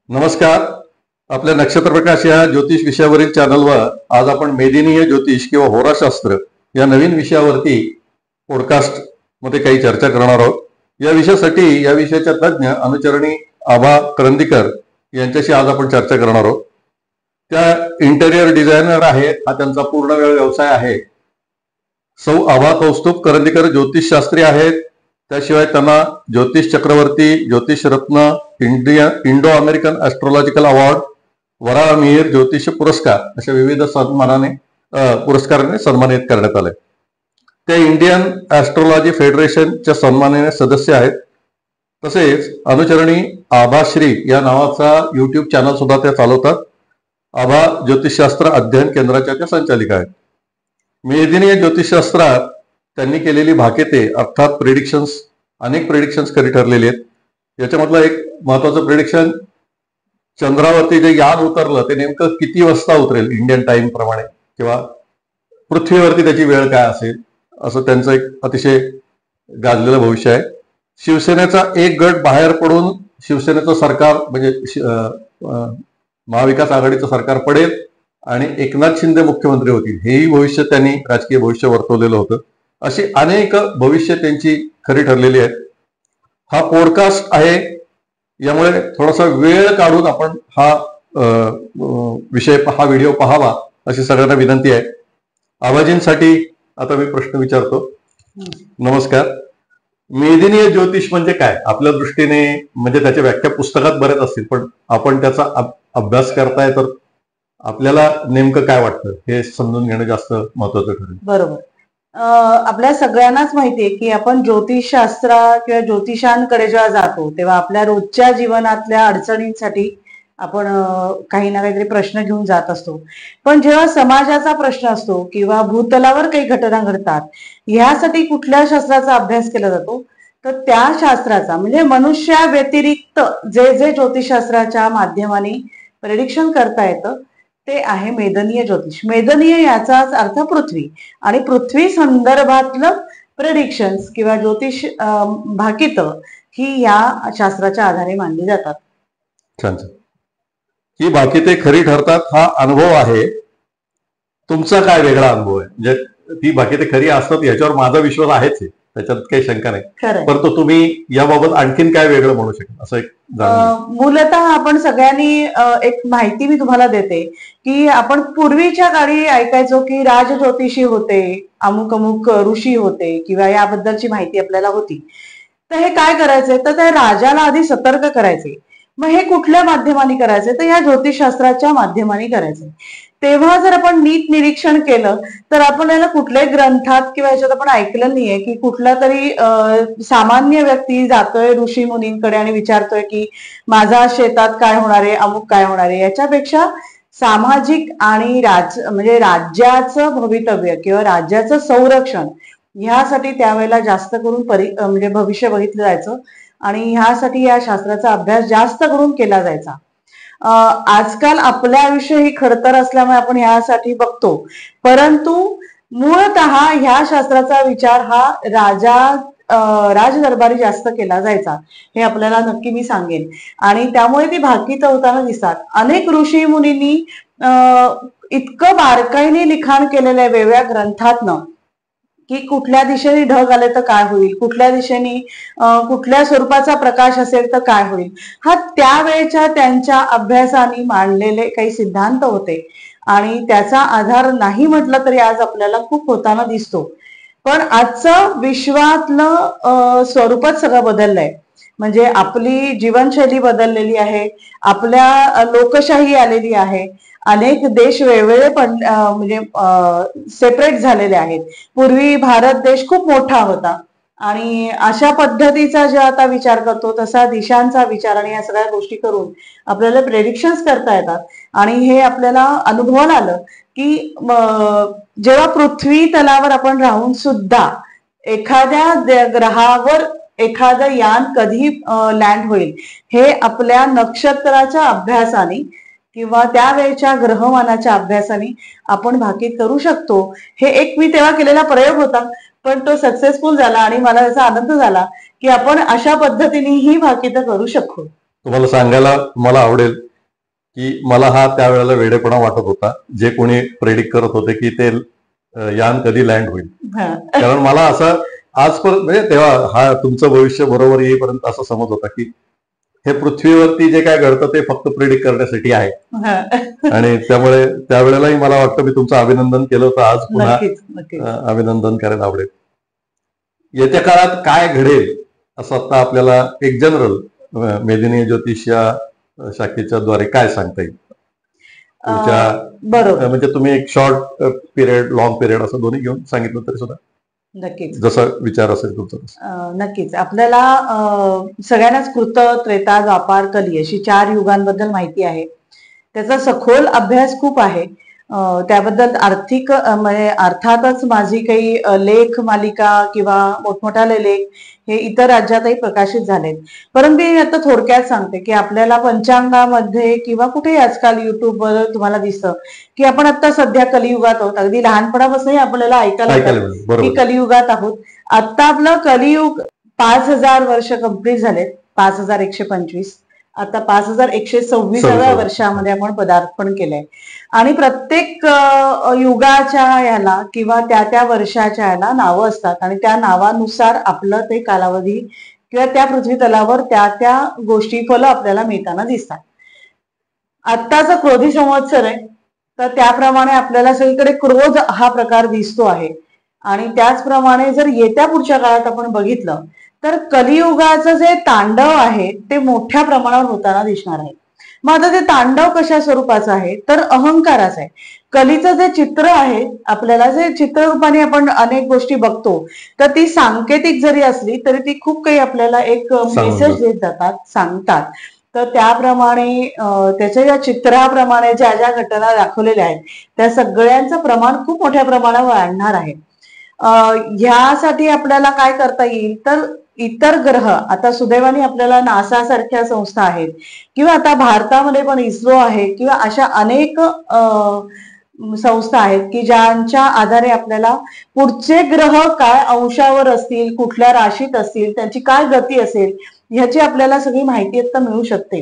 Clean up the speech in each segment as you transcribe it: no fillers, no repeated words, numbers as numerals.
नमस्कार. आपल्या नक्षत्र प्रकाश या ज्योतिष विषयावरील चॅनलवर आज आपण मेदिनीय ज्योतिष किंवा होराशास्त्र या नवीन विषयावरती पॉडकास्ट मध्ये काही चर्चा करणार आहोत. या विषयासाठी या विषयाच्या तज्ञ अनुचरणी आभा करंदीकर यांच्याशी आज आपण चर्चा करणार आहोत. त्या इंटेरियर डिझायनर आहेत, हा त्यांचा पूर्ण वेळ व्यवसाय आहे. सौ आभा कौस्तुभ करंदीकर ज्योतिषशास्त्री आहेत. त्याशिवाय त्यांना ज्योतिष चक्रवर्ती, ज्योतिष रत्न, इंडो अमेरिकन ॲस्ट्रॉलॉजिकल अवॉर्ड, वराह मिहिर ज्योतिष पुरस्कार अशा विविध पुरस्काराने सन्मानित करण्यात आले. ते इंडियन ॲस्ट्रॉलॉजी फेडरेशनच्या सन्माननीय सदस्य आहेत. तसेच अनुचरणी आभाश्री या नावाचा युट्यूब चॅनल सुद्धा त्या चालवतात. आभा ज्योतिषशास्त्र अध्ययन केंद्राच्या त्या संचालिका आहेत. मेदिनीय ज्योतिषशास्त्रात त्यांनी केलेली भाकेते अर्थात प्रेडिक्शन्स, अनेक प्रेडिक्शन्स खरी ठरलेली आहेत. याच्यामधलं एक महत्वाचं प्रेडिक्शन, चंद्रावरती जे यान उतरलं ते नेमकं किती वाजता उतरेल इंडियन टाइम प्रमाणे, किंवा पृथ्वीवरती त्याची वेळ काय असेल, असं त्यांचं एक अतिशय गाजलेलं भविष्य आहे. शिवसेनेचा एक गट बाहेर पडून शिवसेनेचं सरकार म्हणजे महाविकास आघाडीचं सरकार पडेल आणि एकनाथ शिंदे मुख्यमंत्री होतील, हेही भविष्य त्यांनी राजकीय भविष्य वर्तवलेलं होतं. अशी अनेक भविष्य त्यांची खरी ठरलेली आहेत. हा पॉडकास्ट आहे, यामुळे थोडासा वेळ काढून आपण हा व्हिडिओ पाहावा अशी सगळ्यांना विनंती आहे. आवाजींसाठी आता मी प्रश्न विचारतो. नमस्कार. मेदिनीय ज्योतिष म्हणजे काय आपल्या दृष्टीने? म्हणजे त्याच्या व्याख्या पुस्तकात बरेच असतील, पण आपण त्याचा अभ्यास करताय तर आपल्याला नेमकं काय वाटतं हे समजून घेणं जास्त महत्वाचं ठरेल. बरोबर. आपल्या सगळ्यांनाच माहितीये की आपण ज्योतिषशास्त्र किंवा ज्योतिषांकडे जेव्हा जातो तेव्हा आपल्या रोजच्या जीवनातल्या अडचणींसाठी आपण काही ना काहीतरी प्रश्न घेऊन जात असतो. पण जेव्हा समाजाचा प्रश्न असतो किंवा भूतलावर काही घटना घडतात, ह्यासाठी कुठल्या शास्त्राचा अभ्यास केला जातो? तर त्या शास्त्राचा म्हणजे मनुष्या व्यतिरिक्त जे जे ज्योतिषशास्त्राच्या माध्यमाने प्रेडिक्शन करता येतं ते आहे मेदिनीय ज्योतिष. मेदिनीय याचाच अर्थ पृथ्वी, आणि पृथ्वी संदर्भातलं प्रेडिक्शन्स किंवा ज्योतिष भाकित ही या शास्त्राच्या आधारे मानली जातात. छान. ही भाकिते खरी ठरतात हा अनुभव आहे. तुमचा काय वेगळा अनुभव आहे? म्हणजे ती भाकिते खरी असतात याच्यावर माझा विश्वास आहेच आहे, त्याच्यात काही शंका नाही. परंतु तुम्ही याबाबत आणखीन काय वेगळं म्हणू शकाल असं एक? मूलतः आपण सगळ्यांनी एक माहिती मी तुम्हाला देते की आपण पूर्वीच्या काळी ऐकायचो की राजज्योतिषी होते, अमुक अमुक ऋषी होते किंवा याबद्दलची माहिती आपल्याला होती. तर हे काय करायचे, तर त्या राजाला आधी सतर्क करायचे. मग हे कुठल्या माध्यमाने करायचे, तर या ज्योतिषशास्त्राच्या माध्यमाने करायचे. तेव्हा जर आपण नीट निरीक्षण केलं तर आपल्याला कुठल्याही ग्रंथात किंवा याच्यात आपण ऐकलं नाहीये की कुठला तरी सामान्य व्यक्ती जातोय ऋषी मुनींकडे आणि विचारतोय की माझा शेतात काय होणार आहे, अमुक काय होणार आहे. याच्यापेक्षा सामाजिक आणि म्हणजे राज्याचं भवितव्य किंवा राज्याचं संरक्षण ह्यासाठी त्यावेळेला जास्त करून म्हणजे भविष्य बघितलं जायचं, आणि ह्यासाठी या शास्त्राचा अभ्यास जास्त करून केला जायचा. आजकाल आपलं आयुष्य ही खडतर असल्यामुळे आपण ह्यासाठी बघतो, परंतु मूळतः ह्या शास्त्राचा विचार हा राजदरबारी जास्त केला जायचा, हे आपल्याला नक्की मी सांगेन. आणि त्यामुळे ती भाकित होताना दिसतात. अनेक ऋषी मुनींनी इतकं बारकाईने लिखाण केलेलं आहे वेगवेगळ्या ग्रंथातनं की कुठल्या दिशेने ढग आले तर काय होईल, कुठल्या दिशेने कुठल्या स्वरूपाचा प्रकाश असेल तर काय होईल. हा त्यावेळेच्या त्यांच्या अभ्यासाने मांडलेले काही सिद्धांत होते, आणि त्याचा आधार नाही म्हटलं तरी आज आपल्याला खूप होताना दिसतो. पण आजचं विश्वातलं स्वरूपच सगळं बदललंय. म्हणजे आपली जीवनशैली बदललेली आहे, आपल्या लोकशाही आलेली आहे, अनेक देश वेगवेगळे म्हणजे सेपरेट झालेले आहेत. पूर्वी भारत देश खूप मोठा होता, आणि अशा पद्धतीचा जेव्हा आता विचार करतो तसा दिशांचा विचार आणि या सगळ्या गोष्टी करून आपल्याला प्रेडिक्शन्स करता येतात. आणि हे आपल्याला अनुभवाला आलं की जेव्हा पृथ्वी तलावर आपण राहून सुद्धा एखाद्या ग्रहावर एखादं यान कधी लँड होईल हे आपल्या नक्षत्राच्या अभ्यासाने किंवा त्यावेळेच्या ग्रहमानाच्या अभ्यासाने आपण भाकीत करू शकतो. हे एक मी तेव्हा केलेला प्रयोग होता, पण तो सक्सेसफुल झाला आणि मला त्याचा आनंद झाला की आपण अशा पद्धतीने ही भाकितं करू शकतो. तुम्हाला सांगायला मला आवडेल की मला हा त्यावेळेला वेडेपणा वाटत होता, जे कोणी प्रेडिक्ट करत होते की ते यान कधी लँड होईल. कारण मला असं आजपर्यंत म्हणजे तेव्हा हा तुमचं भविष्य बरोबर येईपर्यंत असा समज होता की हे पृथ्वीवरती जे काय घडतं ते फक्त प्रेडिक्ट करण्यासाठी आहे. आणि त्यामुळे त्यावेळेलाही मला वाटतं मी तुमचं अभिनंदन केलं होतं. आज पुन्हा अभिनंदन करायला आवडेल. येत्या काळात काय घडेल असं आता आपल्याला एक जनरल मेदिनी ज्योतिष या शाखेच्या द्वारे काय सांगता येईल? बरोबर, म्हणजे तुम्ही एक शॉर्ट पिरियड, लॉंग पिरियड असं दोन्ही घेऊन सांगितलं तरी सुद्धा नक्कीच जसा विचार असेल तुमचा. नक्कीच आपल्याला सगळ्यांनाच कृत, त्रेता, द्वापार, कली अशी 4 युगांबद्दल माहिती आहे. त्याचा सखोल अभ्यास खूप आहे. त्याबद्दल आर्थिक म्हणजे अर्थातच माझी काही लेख मालिका किंवा मोठमोठाले लेख हे इतर राज्यातही प्रकाशित झालेत. परंतु मी आता थोडक्यात सांगते की आपल्याला पंचांगामध्ये किंवा कुठेही आजकाल युट्यूबवर तुम्हाला दिसतं की आपण आता सध्या कलियुगात आहोत. अगदी लहानपणापासूनही आपल्याला ऐकायला की कलियुगात आहोत. आता आपलं कलियुग 5000 वर्ष कंप्लीट झालेत, 5125. आता 5126व्या वर्षामध्ये आपण पदार्पण केलंय आणि प्रत्येक युगाच्या याला किंवा त्या वर्षाच्या याला नावं असतात आणि त्या नावानुसार आपलं ते कालावधी किंवा त्या पृथ्वी तलावर त्या गोष्टी फलं आपल्याला मिळताना दिसतात. आत्ताचा क्रोधी संवत्सर आहे, तर त्याप्रमाणे आपल्याला सगळीकडे क्रोध हा प्रकार दिसतो आहे. आणि त्याचप्रमाणे जर येत्या पुढच्या काळात आपण बघितलं तर कलियुगाचं जे तांडव आहे ते मोठ्या प्रमाणावर होताना दिसणार आहे. मग आता ते तांडव कशा स्वरूपाचं आहे तर अहंकाराचं आहे. कलीचं जे चित्र आहे आपल्याला जे चित्ररूपाने आपण अनेक गोष्टी बघतो तर ती सांकेतिक जरी असली तरी ती खूप काही आपल्याला एक मेसेज देत जातात, सांगतात. तर त्याप्रमाणे त्याच्या ज्या चित्राप्रमाणे ज्या ज्या घटना दाखवलेल्या आहेत त्या सगळ्यांचं प्रमाण खूप मोठ्या प्रमाणावर वाढणार आहे. ह्यासाठी आपल्याला काय करता येईल तर इतर ग्रह, आता सुदैवाने आपल्याला नासा सारख्या संस्था आहेत किंवा आता भारतामध्ये पण इस्रो आहे किंवा अशा अनेक संस्था आहेत की ज्यांच्या आधारे आपल्याला पुढचे ग्रह काय अंशावर असतील, कुठल्या राशीत असतील, त्यांची काय गती असेल ह्याची आपल्याला सगळी माहिती आता मिळू शकते,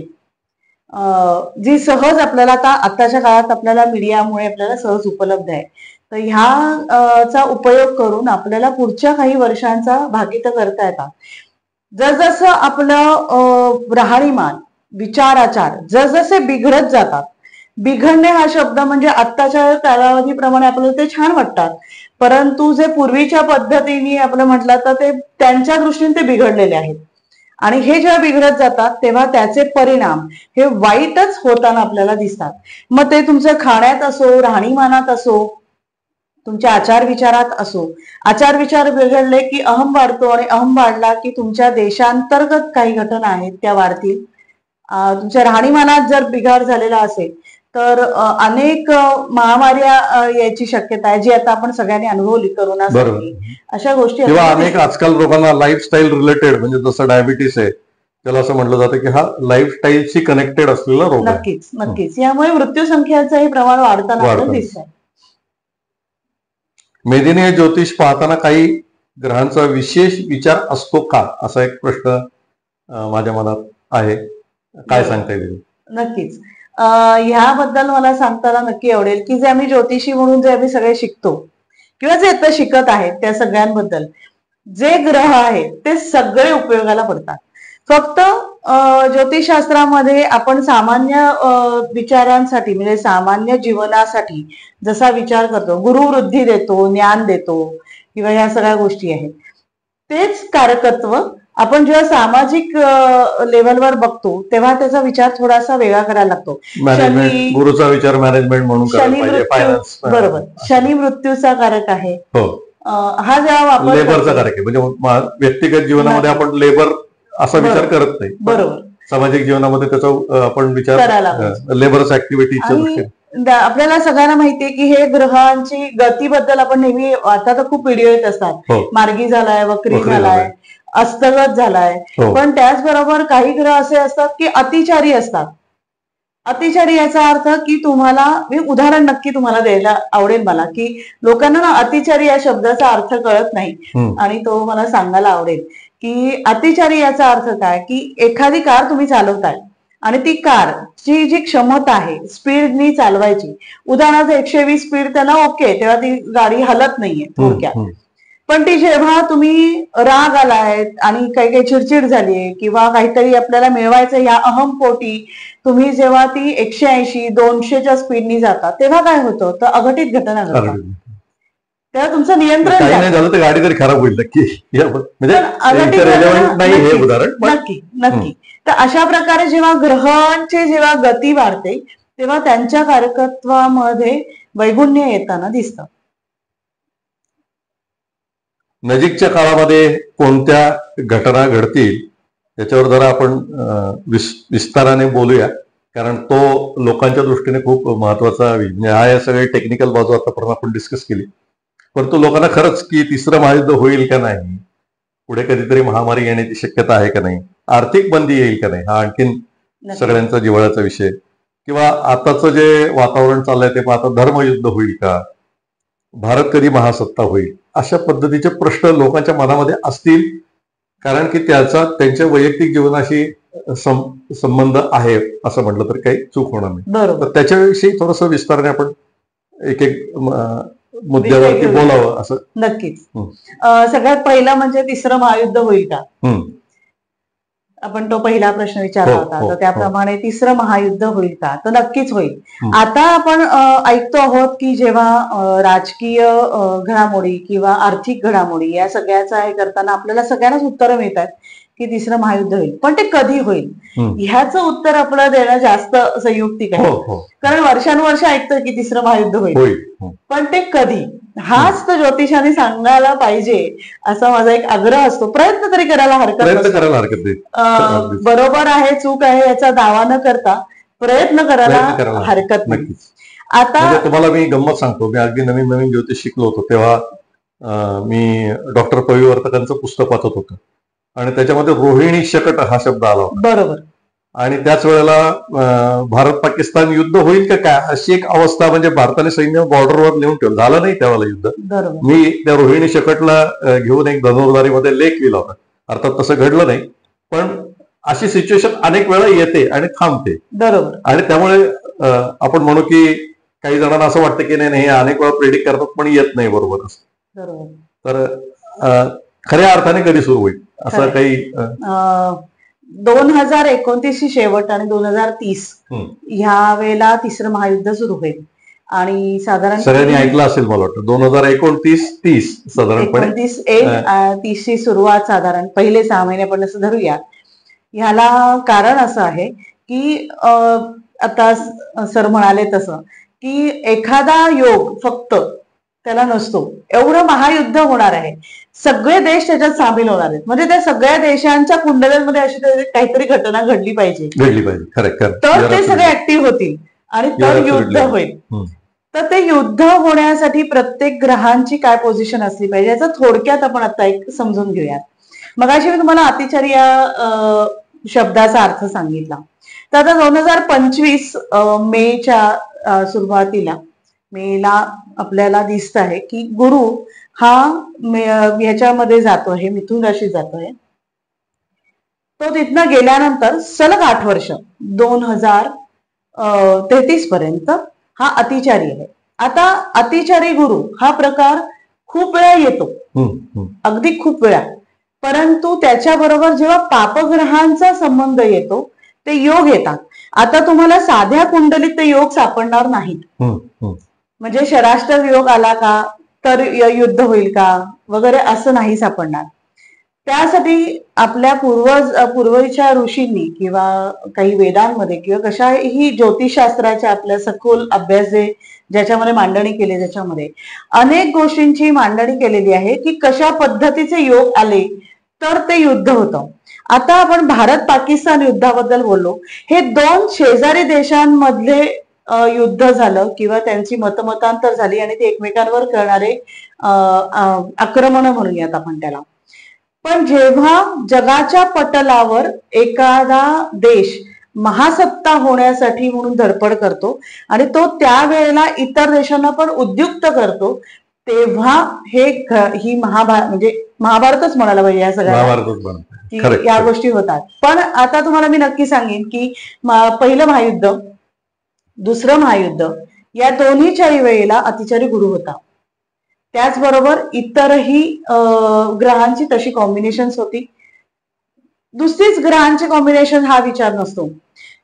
जी सहज आपल्याला आताच्या काळात आपल्याला मीडियामुळे आपल्याला सहज उपलब्ध आहे. तर ह्याचा उपयोग करून आपल्याला पुढच्या काही वर्षांचा भाकितं करता येतात. जसजसं आपलं राहणीमान, विचाराचार जसजसे बिघडत जातात, बिघडणे हा शब्द म्हणजे आत्ताच्या कालावधीप्रमाणे आपल्याला ते छान वाटतात, परंतु जे पूर्वीच्या पद्धतीने आपलं म्हटलं तर ते त्यांच्या दृष्टीने ते बिघडलेले आहेत. आणि हे जेव्हा बिघडत जातात तेव्हा त्याचे परिणाम हे वाईटच होताना आपल्याला दिसतात. मग ते तुमच्या खाण्यात असो, राहणीमानात असो, तुमच्या आचार विचारात असो. आचार विचार बिघडले की अहम वाढतो आणि अहम वाढला की तुमच्या देशांतर्गत काही घटना आहेत त्या वाढतील. तुमच्या राहणीमानात जर बिघाड झालेला असेल तर अनेक महामार्या यायची शक्यता आहे, जी आता आपण सगळ्यांनी अनुभवली करोनासाठी. अशा गोष्टी किंवा अनेक आजकाल लोकांना लाईफस्टाईल रिलेटेड, म्हणजे जसं डायबिटीस आहे त्याला असं म्हटलं जातं की हा लाईफस्टाईलशी कनेक्टेड असलेला रोग आहे. नक्कीच नक्कीच यामुळे मृत्यू संख्येचंही प्रमाण वाढताना दिसत आहे. मेदिनी ज्योतिष पाहताना काही ग्रहांचा विशेष विचार असतो का, असा एक प्रश्न माझ्या मनात आहे. काय सांगता येईल? नक्कीच ह्याबद्दल मला सांगताना नक्की आवडेल की जे आम्ही ज्योतिषी म्हणून जे आम्ही सगळे शिकतो किंवा जे आता शिकत आहेत त्या सगळ्यांबद्दल जे ग्रह आहेत ते सगळे उपयोगाला पडतात. फक्त ज्योतिषशास्त्रामध्ये आपण सामान्य विचारांसाठी म्हणजे सामान्य जीवनासाठी जसा विचार करतो, गुरुवृद्धी देतो, ज्ञान देतो किंवा ह्या सगळ्या गोष्टी आहेत, तेच कारकत्व आपण जेव्हा सामाजिक लेवलवर बघतो तेव्हा त्याचा विचार थोडासा वेगळा करायला लागतो. गुरुचा विचार मॅनेजमेंट म्हणून बरोबर, शनी मृत्यूचा कारक आहे. हा जेव्हा वापर लेबरचा कारक आहे, म्हणजे व्यक्तिगत जीवनामध्ये आपण लेबर असा विचार करत नाही. बरोबर, सामाजिक जीवनामध्ये त्याचा आपण विचार करायला लेबर्स ऍक्टिव्हिटीच्या दृष्टीने. आपल्याला सगळ्यांना माहितीये की हे ग्रहांची गतीबद्दल आपण नेहमी, आता तर खूप व्हिडिओ येत असतात, मार्गी झालाय, वक्री झालाय, अस्तगत झालाय. पण त्याचबरोबर काही ग्रह असे असतात की अतिचारी असतात अतिचारी याचा अर्थ की तुम्हाला, मी उदाहरण नक्की तुम्हाला द्यायला आवडेल मला, की लोकांना ना अतिचारी या शब्दाचा अर्थ कळत नाही आणि तो मला सांगायला आवडेल की अतिचारी याचा अर्थ काय, की एखादी कार तुम्ही चालवताय आणि ती कारची जी क्षमता आहे स्पीडनी चालवायची, उदाहरणार्थ 120 स्पीड त्याला ओके, तेव्हा ती गाडी हलत नाहीये थोडक्यात. पण ती जेव्हा तुम्ही राग आलाय आणि काही काही चिडचिड झालीये किंवा काहीतरी आपल्याला मिळवायचं या अहमपोटी तुम्ही जेव्हा ती 180 200च्या स्पीडनी जाता, तेव्हा काय होतं, तर अघटित घटना घडतात. तेव्हा तुमचं नियंत्रण काही नाही झालं तर गाडी तरी खराब होईल नक्की. म्हणजे नाही हे उदाहरण, नक्की नक्की. तर अशा प्रकारे जेव्हा ग्रहांची जेव्हा गती वाढते तेव्हा त्यांच्या कारकत्वामध्ये वैगुण्य येताना दिसतं. नजीकच्या काळामध्ये कोणत्या घटना घडतील याच्यावर जरा आपण विस्ताराने बोलूया, कारण तो लोकांच्या दृष्टीने खूप महत्वाचा म्हणजे या सगळे टेक्निकल बाजू आतापर्यंत आपण डिस्कस केली. परंतु लोकांना खरंच की तिसरं महायुद्ध होईल का नाही, पुढे कधीतरी महामारी येण्याची शक्यता आहे का नाही, आर्थिक बंदी येईल का नाही, हा आणखीन सगळ्यांचा जिव्हाळ्याचा विषय, किंवा आताचं जे वातावरण चाललंय ते आता धर्मयुद्ध होईल का, भारत कधी महासत्ता होईल, अशा पद्धतीचे प्रश्न लोकांच्या मनामध्ये असतील, कारण की त्याचा त्यांच्या वैयक्तिक जीवनाशी संबंध आहे असं म्हटलं तर काही चूक होणार नाही. तर त्याच्याविषयी थोडस विस्ताराने आपण एक एक मुद्द्यावरती बोलावं असं. नक्कीच. सगळ्यात पहिला म्हणजे तिसरं महायुद्ध होईल का, आपण तो पहिला प्रश्न विचारला होता. तर त्याप्रमाणे तिसरं महायुद्ध होईल का, तर नक्कीच होईल. आता आपण ऐकतो आहोत की जेव्हा राजकीय घडामोडी किंवा आर्थिक घडामोडी या सगळ्याचा हे करताना आपल्याला सगळ्यांनाच उत्तरं मिळतात की तिसरं महायुद्ध होईल, पण ते कधी होईल ह्याचं उत्तर आपलं देणं जास्त संयुक्तिक आहे. कारण वर्षानुवर्ष ऐकतोय की तिसरं महायुद्ध होईल, पण ते कधी, हाच तर ज्योतिषाने सांगायला पाहिजे असा माझा एक आग्रह असतो. प्रयत्न तरी करायला हरकत नाही. बरोबर आहे चूक आहे याचा दावा न करता प्रयत्न करायला हरकत नाही. आता तुम्हाला मी गंमत सांगतो, मी अगदी नवीन नवीन ज्योतिष शिकलो होतो तेव्हा मी डॉक्टर पविवर्तकांचं पुस्तक वाचत होतं आणि त्याच्यामध्ये रोहिणी शकट हा शब्द आला होता. बरोबर. आणि त्याच वेळेला भारत पाकिस्तान युद्ध होईल का काय अशी एक अवस्था, म्हणजे भारताने सैन्य बॉर्डरवर नेऊन ठेवलं, झालं नाही त्यावेळेला युद्ध. मी त्या रोहिणी शकटला घेऊन एक धनुर्धारीमध्ये लेख लिहिला होता. अर्थात तसं घडलं नाही, पण अशी सिच्युएशन अनेक वेळा येते आणि थांबते. बरोबर. आणि त्यामुळे आपण म्हणू की काही जणांना असं वाटतं की नाही हे अनेक वेळा प्रेडिक्ट करतात पण येत नाही बरोबर असं. तर खऱ्या अर्थाने कधी सुरू होईल असं काही 2029 ची शेवट आणि 2030 ह्या वेळेला तिसरं महायुद्ध सुरू होईल. आणि साधारण सगळ्यांनी ऐकलं असेल मला वाटतं 2029-30 साधारणपणे 30 ची सुरुवात साधारण पहिले 6 महिने पण असं धरूया. ह्याला कारण असं आहे की आता सर म्हणाले तसं की एखादा योग फक्त त्याला नसतो, एवढं महायुद्ध होणार आहे, सगळे देश त्याच्यात सामील होणार आहेत, म्हणजे त्या सगळ्या देशांच्या कुंडल्यांमध्ये अशी काहीतरी घटना घडली पाहिजे तर ते सगळे ऍक्टिव्ह होतील आणि तर युद्ध होईल. तर ते युद्ध होण्यासाठी प्रत्येक ग्रहांची काय पोझिशन असली पाहिजे याचा थोडक्यात आपण आता एक समजून घेऊयात. मगाशी मी तुम्हाला अतिचारी या शब्दाचा अर्थ सांगितला. तर आता 2025 मेच्या सुरुवातीला मेला आपल्याला दिसत आहे की गुरु हा ह्याच्यामध्ये जातो आहे, मिथुन राशीत जातो आहे. तो तिथनं गेल्यानंतर सलग 8 वर्ष 2033 पर्यंत हा अतिचारी आहे. आता अतिचारी गुरु हा प्रकार खूप वेळा येतो, अगदी खूप वेळा, परंतु त्याच्याबरोबर जेव्हा पापग्रहांचा संबंध येतो ते योग येतात. आता तुम्हाला साध्या कुंडलीत ते योग सापडणार नाहीत. म्हणजे शराष्ट्र योग आला का तर युद्ध होईल का वगैरे असं नाही सापडणार. त्यासाठी आपल्या पूर्वीच्या ऋषींनी किंवा काही वेदांमध्ये किंवा कशाही ज्योतिषशास्त्राच्या आपल्या सखोल अभ्यास ज्याच्यामध्ये मांडणी केली, ज्याच्यामध्ये अनेक गोष्टींची मांडणी केलेली आहे की कशा पद्धतीचे योग आले तर ते युद्ध होतं. आता आपण भारत पाकिस्तान युद्धाबद्दल बोललो, हे 2 शेजारी देशांमधले युद्ध झालं किंवा त्यांची मतमतांतर झाली आणि ते एकमेकांवर करणारे आक्रमण म्हणूयात आपण त्याला. पण जेव्हा जगाच्या पटलावर एखादा देश महासत्ता होण्यासाठी म्हणून धडपड करतो आणि तो त्यावेळेला इतर देशांना पण उद्युक्त करतो, तेव्हा ही म्हणजे महाभारतच म्हणायला पाहिजे या सगळ्या की या गोष्टी होतात. पण आता तुम्हाला मी नक्की सांगेन की पहिलं महायुद्ध, दुसरं महायुद्ध या दोन्हीच्याही वेळेला अतिचारी गुरु होता. त्याचबरोबर इतरही ग्रहांची तशी कॉम्बिनेशन्स होती. दुसरीच ग्रहांचे कॉम्बिनेशन हा विचार नसतो.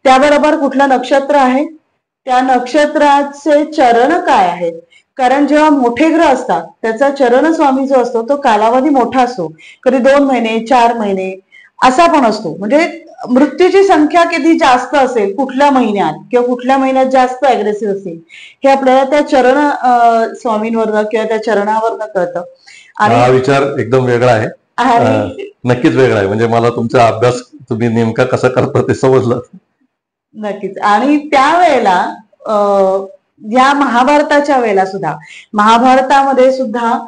त्याबरोबर कुठलं नक्षत्र आहे, त्या नक्षत्राचे चरण काय आहेत, कारण जेव्हा मोठे ग्रह असतात त्याचा चरण स्वामी जो असतो तो कालावधी मोठा असतो, कधी 2 महिने 4 महिने असा पण असतो. म्हणजे मृत्यूची संख्या किती जास्त असेल कुठल्या महिन्यात किंवा कुठल्या महिन्यात जास्त अग्रेसिव्ह असेल हे आपल्याला त्या चरण स्वामींवरनं किंवा त्या चरणावरनं कळतं. आणि हा विचार एकदम वेगळा आहे, नक्कीच वेगळा आहे. म्हणजे मला तुमचा अभ्यास तुम्ही नेमका कसा करता ते समजलं. नक्कीच. आणि त्यावेळेला या महाभारताच्या वेळेला सुद्धा, महाभारतामध्ये सुद्धा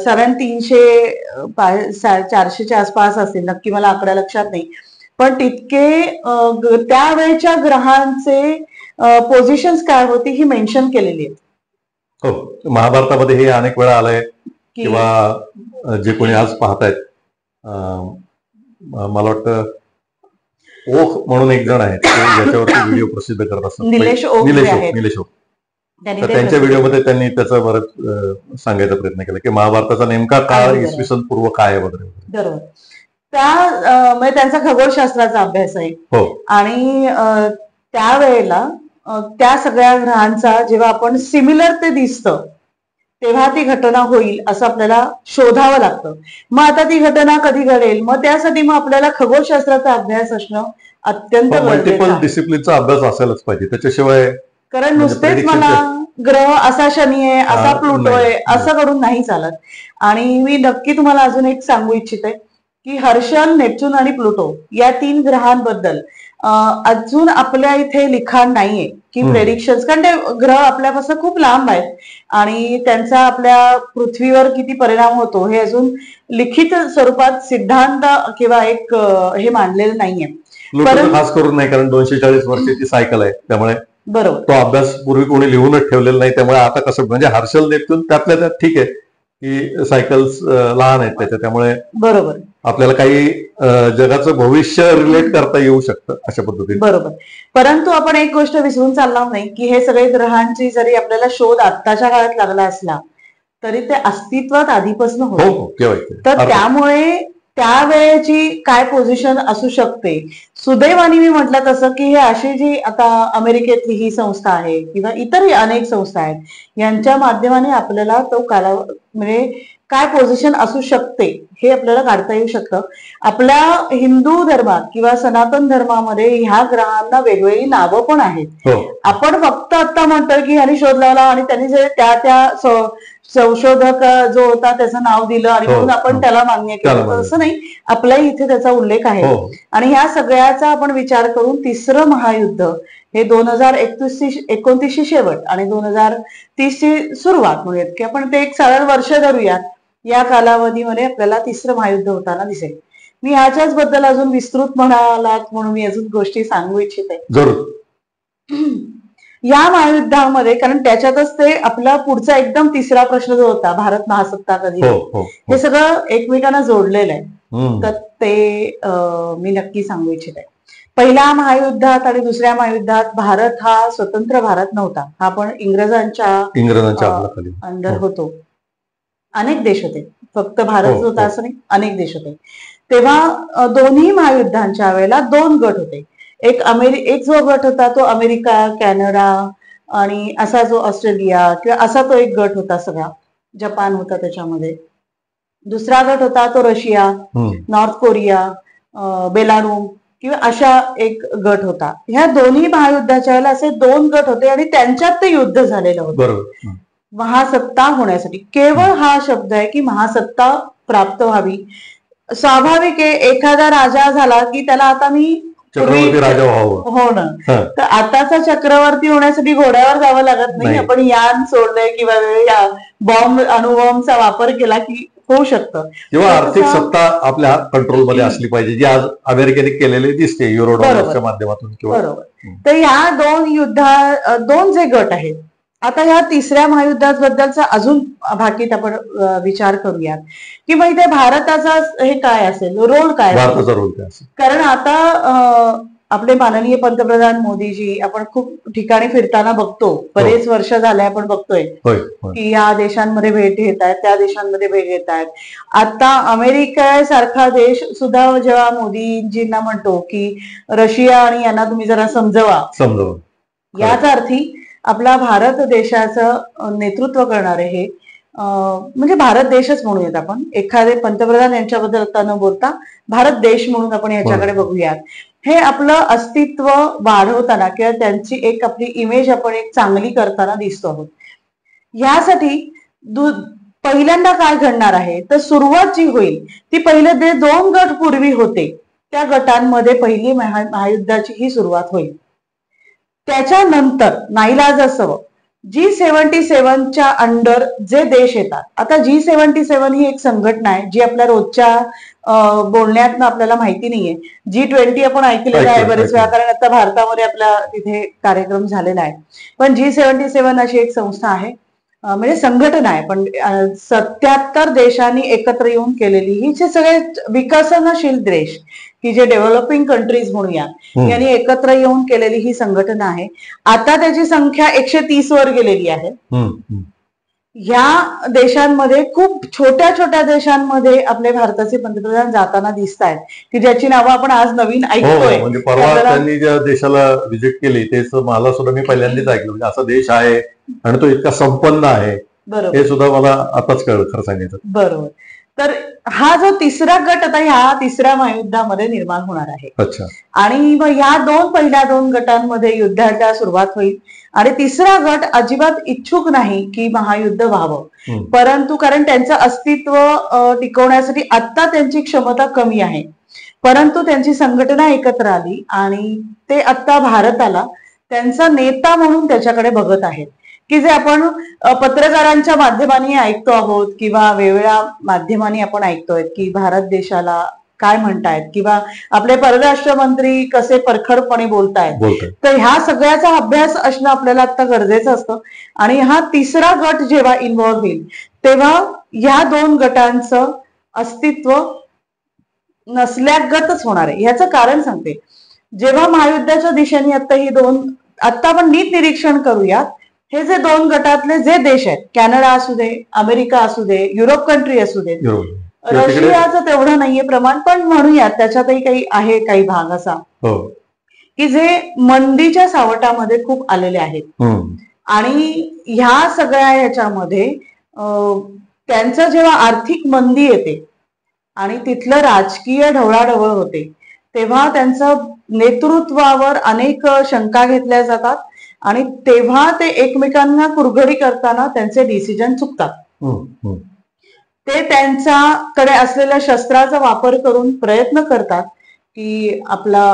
साधारण 300-400च्या आसपास असेल, नक्की मला आकडा लक्षात नाही, पण तितके त्यावेळेच्या ग्रहांचे पोझिशन्स काय होती ही मेन्शन केलेली आहेत. हो, महाभारतामध्ये हे अनेक वेळा आलंय किंवा जे कोणी आज पाहतायत, मला वाटतं ओख म्हणून एक जण आहेत याच्यावरती व्हिडिओ प्रसिद्ध करत असतात, निलेश ओक. तर त्यांच्या व्हिडिओमध्ये त्यांनी त्याचा बरंच सांगायचा प्रयत्न केला की महाभारताचा नेमका काळ इसवी सन पूर्व काय वगैरे. बरोबर. म्हणजे त्यांचा खगोलशास्त्राचा अभ्यास आहे. हो. आणि त्यावेळेला त्या सगळ्या ग्रहांचा जेव्हा आपण सिमिलर ते दिसतं तेव्हा ती घटना होईल असं आपल्याला शोधावं लागतं. मग आता ती घटना कधी घडेल, मग त्यासाठी मग आपल्याला खगोलशास्त्राचा अभ्यास असणं अत्यंत मल्टिपल डिसिप्लिनचा अभ्यास असायलाच पाहिजे, त्याच्याशिवाय. कारण नुसतेच मला ग्रह असा शनी आहे, असा प्लुटो आहे असं करून नाही चालत. आणि मी नक्की तुम्हाला अजून एक सांगू इच्छिते की हर्षल, नेपच्यून आणि प्लुटो या 3 ग्रहांबद्दल अजून आपल्या इथे लिखाण नाहीये की प्रेडिक्शन्स, कारण ते ग्रह आपल्यापासून खूप लांब आहेत आणि त्यांचा आपल्या पृथ्वीवर किती परिणाम होतो हे अजून लिखित स्वरूपात सिद्धांत किंवा एक हे मांडलेलं नाहीये. खास करून नाही, कारण 240 वर्षाची सायकल आहे, त्यामुळे बरोबर तो अभ्यास पूर्वी कोणी लिहूनच ठेवलेला नाही. त्यामुळे आता कसं, म्हणजे हर्षल, नेपच्यून त्यातल्या त्यात ठीक आहे की सायकल्स लहान आहेत त्याच्या, त्यामुळे बरोबर आपल्याला काही जगाचं भविष्य रिलेट करता येऊ शकतं अशा पद्धतीने. बरोबर. परंतु आपण एक गोष्ट विसरून चालणार नाही की हे सगळे ग्रहांची जरी आपल्याला शोध आत्ताच्या काळात लागला असला तरी ते अस्तित्वात आधीपासून होते. तर त्यामुळे त्यावेळेची काय पोझिशन असू शकते. सुदैवाने मी म्हटलं तसं की हे अशी जी आता अमेरिकेतली ही संस्था आहे किंवा इतरही अनेक संस्था आहेत यांच्या माध्यमाने आपल्याला तो म्हणजे काय पोझिशन असू शकते हे आपल्याला काढता येऊ शकतं. आपल्या हिंदू धर्मात किंवा सनातन धर्मामध्ये ह्या ग्रहांना वेगवेगळी नावं पण आहेत. आपण फक्त आता म्हणतोय की ह्यांनी शोध लावला आणि त्यांनी जे त्या संशोधक जो होता त्याचं नाव दिलं आणि म्हणून आपण त्याला मान्य केलं, तसं नाही. आपल्या इथे त्याचा उल्लेख आहे. आणि ह्या सगळ्याचा आपण विचार करून 3रं महायुद्ध हे 2029 शेवट आणि 2030 सुरुवात म्हणूयात की आपण ते एक सरळ वर्ष धरूयात, या कालावधीमध्ये आपल्याला 3रं महायुद्ध होताना दिसेल. मी ह्याच्याच बद्दल अजून विस्तृत म्हणालात म्हणून मी अजून गोष्टी सांगू इच्छिते. या महायुद्धामध्ये, कारण त्याच्यातच ते आपला पुढचा एकदम 3रा प्रश्न जो होता, भारत महासत्ता कधी, हे सगळं एकमेकांना जोडलेलं आहे. तर ते मी नक्की सांगू इच्छिते. पहिल्या महायुद्धात आणि 2ऱ्या महायुद्धात भारत हा स्वतंत्र भारत नव्हता, हा पण इंग्रजांच्या अंडर होतो. अनेक देश होते, फक्त भारत होता असं नाही, अनेक देश होते. तेव्हा दोन्ही महायुद्धांच्या वेळेला 2 गट होते. एक जो गट होता तो अमेरिका, कॅनडा आणि असा जो ऑस्ट्रेलिया किंवा असा तो एक गट होता, सगळा जपान होता त्याच्यामध्ये. दुसरा गट होता तो रशिया, नॉर्थ कोरिया, बेलारूस किंवा अशा एक गट होता. ह्या दोन्ही महायुद्धाच्या वेळेला असे 2 गट होते आणि त्यांच्यात ते युद्ध झालेलं होतं महासत्ता होण्यासाठी. केवळ हा शब्द आहे की महासत्ता प्राप्त व्हावी. स्वाभाविक आहे, एखादा राजा झाला की त्याला आता मी चक्रवर्ती राजा व्हावं, हो ना. तर आताचा चक्रवर्ती होण्यासाठी घोड्यावर जावं लागत नाही. आपण यान सोडलंय किंवा बॉम्ब, अणुबॉम्बचा वापर केला की होऊ शकतं. किंवा तर आर्थिक तसा- सत्ता आपल्या कंट्रोलमध्ये असली पाहिजे, जी आज अमेरिकेने केलेली दिसते युरो डॉलरच्या माध्यमातून किंवा बरोबर. तर ह्या दोन जे गट आहेत, आता ह्या तिसऱ्या महायुद्धाबद्दलचा अजून भाकीत आपण विचार करूयात की मग इथे भारताचा हे काय असेल, रोल काय असेल. भारताचा रोल काय असेल. कारण आता आपले माननीय पंतप्रधान मोदीजी आपण खूप ठिकाणी फिरताना बघतो, बरेच वर्ष झाले आपण बघतोय होय, की या देशांमध्ये भेट घेत आहेत, त्या देशांमध्ये भेट घेत आहेत. आता अमेरिका सारखा देश सुद्धा जेव्हा मोदीजींना म्हणतो की रशिया आणि यांना तुम्ही जरा समजवा, याच अर्थी आपला भारत देशाचं नेतृत्व करणारे हे म्हणजे भारत देशच म्हणूयात आपण, एखादे पंतप्रधान यांच्याबद्दल आता न बोलता भारत देश म्हणून आपण याच्याकडे बघूयात. हे आपलं अस्तित्व वाढवताना किंवा त्यांची एक आपली इमेज आपण एक चांगली करताना दिसतो आहोत. यासाठी पहिल्यांदा काय घडणार आहे, तर सुरुवात जी होईल ती पहिले 2 गट पूर्वी होते त्या गटांमध्ये पहिली महायुद्धाची ही सुरुवात होईल. त्याच्यानंतर नाईलाजास्तव G77च्या अंडर जे देश येतात, आता G77 ही एक संघटना आहे जी आपल्या रोजच्या बोलण्यात आपल्याला माहिती नाहीये. G20 आपण ऐकलेलं आहे बरेच वेळा, कारण आता भारतामध्ये आपला तिथे कार्यक्रम झालेला आहे. पण G77 अशी एक संस्था आहे, म्हणजे संघटना आहे, पण 77 देशांनी एकत्र येऊन केलेली ही जे सगळे विकसनशील देश की जे डेव्हलपिंग कंट्रीज म्हणूया, यांनी एकत्र येऊन केलेली ही संघटना आहे. आता त्याची संख्या 130 वर गेलेली आहे. या देशांमध्ये खूप छोट्या छोट्या देशांमध्ये आपले भारताचे पंतप्रधान जाताना दिसत आहेत की ज्याची नावं आपण आज नवीन ऐकतोय. म्हणजे परवा त्यांनी ज्या देशाला व्हिजिट केली तेच मला सुद्धा मी पहिल्यांदाच ऐकलं, म्हणजे असा देश आहे आणि तो इतका संपन्न आहे, बरोबर, हे सुद्धा मला आताच कळलं खरं सांगायचं. बरोबर. तर हा जो तिसरा गट आता ह्या तिसऱ्या महायुद्धामध्ये निर्माण होणार आहे. अच्छा. आणि मग या पहिल्या 2 गटांमध्ये युद्धाला सुरुवात होईल आणि तिसरा गट अजिबात इच्छुक नाही की महायुद्ध व्हावं, परंतु कारण त्यांचं अस्तित्व टिकवण्यासाठी आता त्यांची क्षमता कमी आहे, परंतु त्यांची संघटना एकत्र आली आणि ते आता भारताला त्यांचा नेता म्हणून त्याच्याकडे बघत आहेत, की जे आपण पत्रकारांच्या माध्यमांनी ऐकतो आहोत किंवा वेगवेगळ्या माध्यमांनी आपण ऐकतोय की भारत देशाला काय म्हणतायत किंवा आपले परराष्ट्र मंत्री कसे परखडपणे बोलतायत. तर ह्या सगळ्याचा अभ्यास असणं आपल्याला आता गरजेचं असतं. आणि हा तिसरा गट जेव्हा इन्व्हॉल्व्ह होईल तेव्हा या 2 गटांचं अस्तित्व नसल्यागतच होणार आहे. ह्याचं कारण सांगते. जेव्हा महायुद्धाच्या दिशेने आता आपण नीट निरीक्षण करूयात, हे जे 2 गटातले जे देश आहेत, कॅनडा असू दे, अमेरिका असू दे, युरोप कंट्री असू दे, रशियाचं तेवढं नाहीये प्रमाण, पण म्हणूयात त्याच्यातही काही भाग असा की जे मंदीच्या सावटामध्ये खूप आलेले आहेत. आणि ह्या सगळ्या ह्याच्यामध्ये त्यांचं जेव्हा आर्थिक मंदी येते आणि तिथलं राजकीय ढवळाढवळ होते, तेव्हा त्यांचं नेतृत्वावर अनेक शंका घेतल्या जातात आणि तेव्हा ते एकमेकांना कुरघडी करताना त्यांचे डिसिजन चुकतात. ते त्यांच्याकडे असलेल्या शस्त्राचा वापर करून प्रयत्न करतात की आपला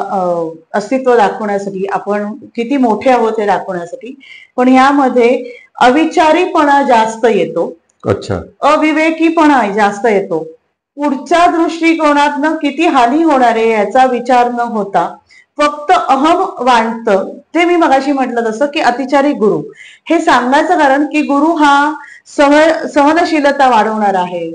अस्तित्व दाखवण्यासाठी, आपण किती मोठे आहोत हे दाखवण्यासाठी, पण ह्यामध्ये अविचारीपणा जास्त येतो. अच्छा. अविवेकीपणा जास्त येतो. पुढच्या दृष्टिकोनातनं किती हानी होणार आहे याचा विचार न होता फक्त अहम वाटतं. ते मी मगाशी म्हटलं तसं की अतिचारी गुरु, हे सांगण्याचं कारण की गुरु हा सहनशीलता वाढवणार आहे,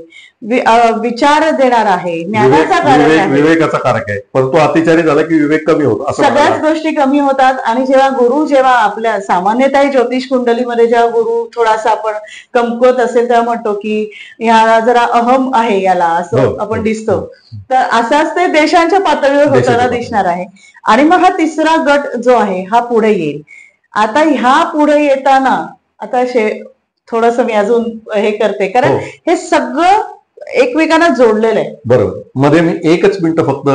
विचार देणार आहे, ज्ञानाचा कारक आहे, विवेकाचा कारक आहे, पण तो अतिचारी झाला की विवेक कमी होतो, सगळ्याच गोष्टी कमी होतात. आणि जेव्हा आपल्या सामान्यतः ज्योतिष कुंडलीमध्ये जेव्हा गुरु थोडासा आपण कमकुवत असेल तेव्हा म्हणतो की ह्याला जरा अहम आहे, याला असं आपण दिसतो. तर असाच ते देशांच्या पातळीवर होताना दिसणार आहे. आणि मग हा तिसरा गट जो आहे हा पुढे येईल. आता ह्या पुढे येताना आता थोडस मी अजून हे करते, कारण हे सगळं एकमेकांना जोडलेलं आहे. बरोबर. मध्ये मी 1 मिनिट फक्त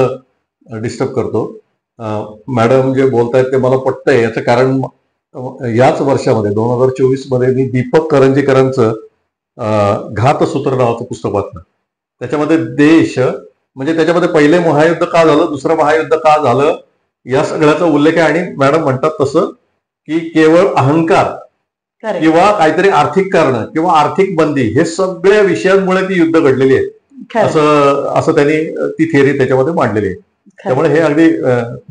डिस्टर्ब करतो. मॅडम जे बोलतायत ते मला पटतंय. याचं कारण याच वर्षामध्ये 2024 मध्ये मी दीपक करंजीकरांचं घातसूत्र नावाचं पुस्तक वाचलं. त्याच्यामध्ये देश म्हणजे त्याच्यामध्ये पहिले महायुद्ध का झालं, दुसरं महायुद्ध का झालं, या सगळ्याचा उल्लेख आहे. आणि मॅडम म्हणतात तसं की केवळ अहंकार Correct. किंवा काहीतरी आर्थिक कारण किंवा आर्थिक बंदी, हे सगळ्या विषयांमुळे ती युद्ध घडलेली आहे, खरं असं त्यांनी ती थिअरी त्याच्यामध्ये मांडलेली आहे. त्यामुळे हे अगदी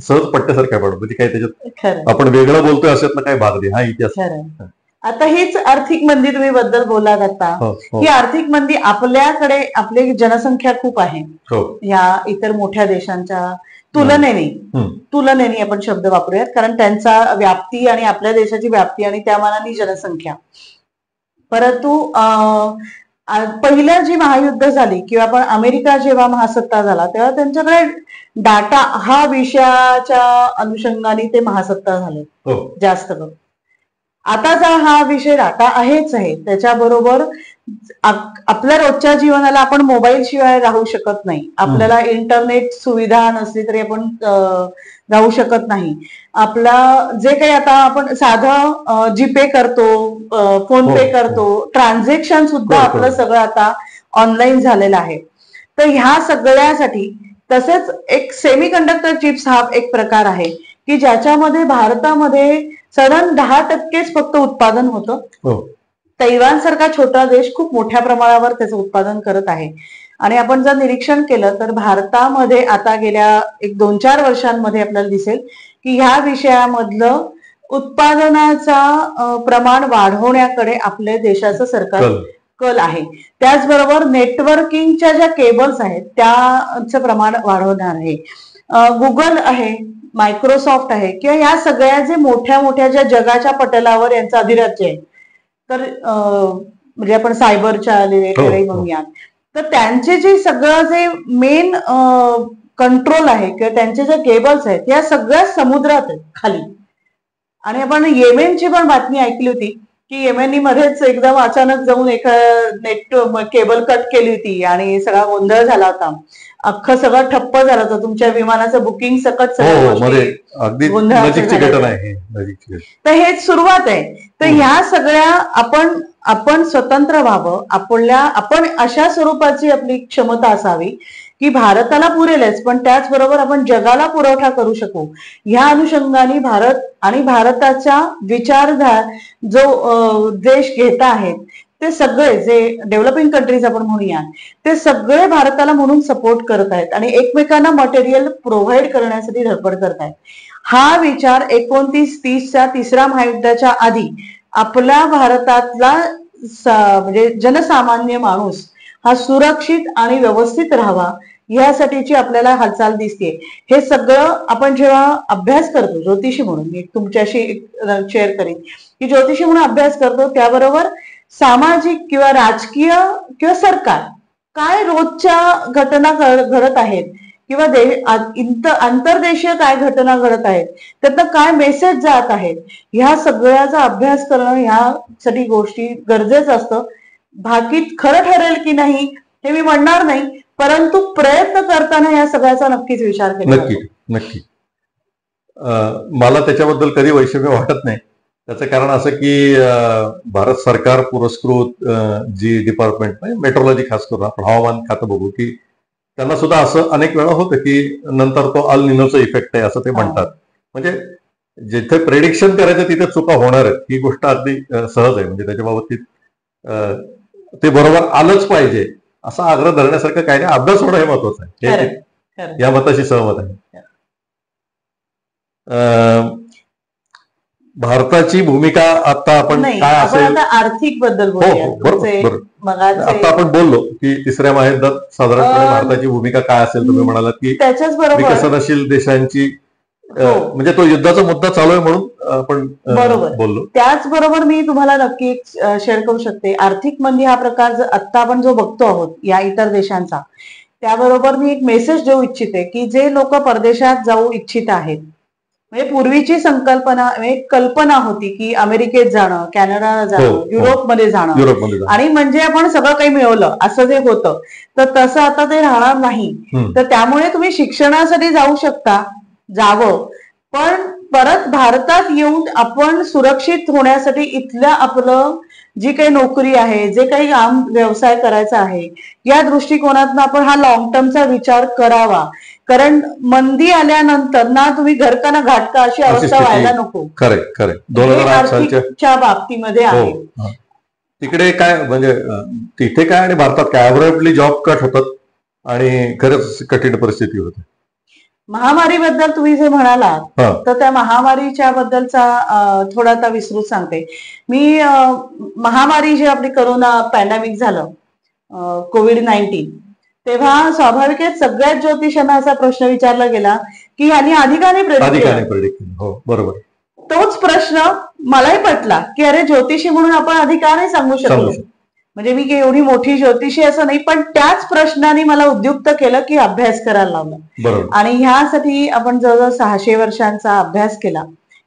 सहज पट्ट्यासारखं आहे, म्हणजे काही त्याच्यात खरं आपण वेगळं बोलतोय अशातलं काही भाग नाही, हा इतिहास. खरं. आता हीच आर्थिक मंदी तुम्ही बद्दल बोलात आता, हो, हो, ही आर्थिक मंदी आपल्याकडे आपली जनसंख्या खूप आहे हो. ह्या इतर मोठ्या देशांच्या तुलनेने आपण शब्द वापरूयात, कारण त्यांचा व्याप्ती आणि आपल्या देशाची व्याप्ती आणि त्या मानाने जनसंख्या. परंतु पहिलं जी महायुद्ध झाली किंवा आपण अमेरिका जेव्हा महासत्ता झाला तेव्हा त्यांच्याकडे डाटा हा विषयाच्या अनुषंगाने ते महासत्ता झाले हो. जास्त करून. आताचा हा विषय डाटा आहेच आहे, त्याच्याबरोबर आपल्या रोजच्या जीवनाला आपण मोबाईल शिवाय राहू शकत नाही, आपल्याला इंटरनेट सुविधा नसली तरी आपण राहू शकत नाही. आपला जे काही आता आपण साधं जीपे करतो, फोन पे करतो, ट्रान्झॅक्शन सुद्धा आपलं सगळं आता ऑनलाईन झालेलं आहे. तर ह्या सगळ्यासाठी तसेच एक सेमीकंडक्टर चिप्स हा एक प्रकार आहे की ज्याच्यामध्ये भारतामध्ये साधारण 10% फक्त उत्पादन होतं. तैवान सारखा छोटा देश खूप मोठ्या प्रमाणावर त्याचं उत्पादन करत आहे. आणि आपण जर निरीक्षण केलं तर भारतामध्ये आता गेल्या 1-2-4 वर्षांमध्ये आपल्याला दिसेल की ह्या विषयामधलं उत्पादनाचा प्रमाण वाढवण्याकडे आपल्या देशाचं सरकार कल आहे. त्याचबरोबर नेटवर्किंगच्या ज्या केबल्स आहेत त्याचं प्रमाण वाढवणार आहे. गुगल आहे, मायक्रोसॉफ्ट आहे, किंवा या सगळ्या जे मोठ्या मोठ्या ज्या जगाच्या पटलावर यांचं अधिराज्य आहे, तर म्हणजे आपण सायबरच्या रिलेटेड म्हणूयात, तर त्यांचे जे सगळं जे मेन कंट्रोल आहे किंवा त्यांचे जे केबल्स आहेत या सगळ्या समुद्रात आहेत खाली. आणि आपण येमेनची पण बातमी ऐकली होती की येमेनी मध्येच एकदम अचानक जाऊन एका नेट केबल कट केली होती आणि सगळा गोंधळ झाला होता, अख्खं सगळं ठप्प झालं होतं, तुमच्या विमानाचं बुकिंग सकट गोंधळ. तर हेच सुरुवात आहे. तर ह्या सगळ्या आपण स्वतंत्र व्हावं, आपण अशा स्वरूपाची आपली क्षमता असावी की भारताला पुरेलच पण त्याचबरोबर आपण जगाला पुरवठा करू शकू. ह्या अनुषंगाने भारत आणि भारताच्या विचारधारा जो देश घेत आहेत ते सगळे जे डेव्हलपिंग कंट्रीज आपण म्हणूया ते सगळे भारताला म्हणून सपोर्ट करत आहेत आणि एकमेकांना मटेरियल प्रोव्हाइड करण्यासाठी धडपड करत आहेत. हा विचार 29-30च्या तिसऱ्या महायुद्धाच्या आधी आपल्या भारतातला म्हणजे जनसामान्य माणूस हा सुरक्षित आणि व्यवस्थित राहावा यासाठीची आपल्याला हालचाल दिसते. हे सगळं आपण जेव्हा अभ्यास करतो ज्योतिषी म्हणून, मी तुमच्याशी शेअर करेन की ज्योतिषी म्हणून अभ्यास करतो त्याबरोबर सामाजिक किंवा राजकीय किंवा सरकार काय रोजच्या घटना घडत आहेत किंवा आंतरदेशीय काय घटना घडत आहेत, त्यातनं काय मेसेज जात आहेत, ह्या सगळ्याचा अभ्यास करणं ह्यासाठी गोष्टी गरजेचं असतं. भाकीत खरं ठरेल की नाही हे मी म्हणणार नाही, परंतु प्रयत्न करताना या सगळ्याचा नक्कीच विचार केला. नक्की मला त्याच्याबद्दल कधी वैषम्य वाटत नाही. त्याचं कारण असं की भारत सरकार पुरस्कृत जी डिपार्टमेंट म्हणजे मेट्रोलॉजी, खास करून आपण हवामान खातं बघू की त्यांना सुद्धा असं अनेक वेळा होतं की नंतर तो अल निनोचा इफेक्ट आहे असं ते म्हणतात. म्हणजे जिथे प्रेडिक्शन करायचं तिथे चुका होणार आहेत ही गोष्ट अगदी सहज आहे. म्हणजे त्याच्या बाबतीत ते बरोबर आलंच पाहिजे असा आग्रह धरण्यासारखं काही नाही, अभ्यास होणं हे महत्वाचं आहे. या मताशी सहमत आहे. भारताची भूमिका आता आपण काय असेल, आर्थिक बद्दल आता आपण बोललो की तिसऱ्या महायुद्धात साधारणपणे भारताची भूमिका काय असेल. तुम्ही म्हणालात की विकसनशील देशांची म्हणजे तो युद्धाचा मुद्दा चालू आहे म्हणून आपण बोललो. त्याचबरोबर मी तुम्हाला नक्की शेअर करू शकते, आर्थिक मंदी हा प्रकार आता आपण जो बघतो आहोत या इतर देशांचा, त्याबरोबर मी एक मेसेज देऊ इच्छिते की जे लोक परदेशात जाऊ इच्छित आहेत, म्हणजे पूर्वीची संकल्पना एक कल्पना होती की अमेरिकेत जाणं, कॅनडाला जाणं, युरोपमध्ये जाणं आणि म्हणजे आपण सगळं काही मिळवलं असं जे होतं, तर तसं आता ते राहणार नाही. तर त्यामुळे तुम्ही शिक्षणासाठी जाऊ शकता, जावं, पण परत भारतात येऊन आपण सुरक्षित होण्यासाठी इथल्या आपलं जी काही नोकरी आहे, जे काही काम व्यवसाय करायचा आहे, या दृष्टिकोनातून आपण हा लॉंग टर्मचा विचार करावा. कारण मंदी आल्यानंतर ना तुम्ही घर का ना घाट का अशी अवस्था स्थिती- व्हायला नको. खरे 2008 सालच्या आर्थिकच्या बाबतीमध्ये आहे. हो. तिकडे काय म्हणजे तिथे काय आणि भारतात काय अब्रप्टली जॉब कट होतात आणि खरंच कठीण परिस्थिती होते. महामारीबद्दल तुम्ही जे म्हणालात हा. तर त्या महामारीच्या बद्दलचा थोडा आता विस्तृत सांगते मी. महामारी जे आपली करोना पॅन्डेमिक झालं, कोविड-19, तेव्हा स्वाभाविक आहे सगळ्याच ज्योतिषांना असा प्रश्न विचारला गेला की यांनी आधी का नाही प्रेडिक्ट केलं? हो, बरोबर. तोच प्रश्न मलाही पटला की अरे ज्योतिषी म्हणून आपण आधी का नाही सांगू शकलो. म्हणजे मी काही एवढी मोठी ज्योतिषी असं नाही, पण त्याच प्रश्नाने मला उद्युक्त केलं की अभ्यास करायला लावलं. आणि ह्यासाठी आपण जवळजवळ 600 वर्षांचा अभ्यास केला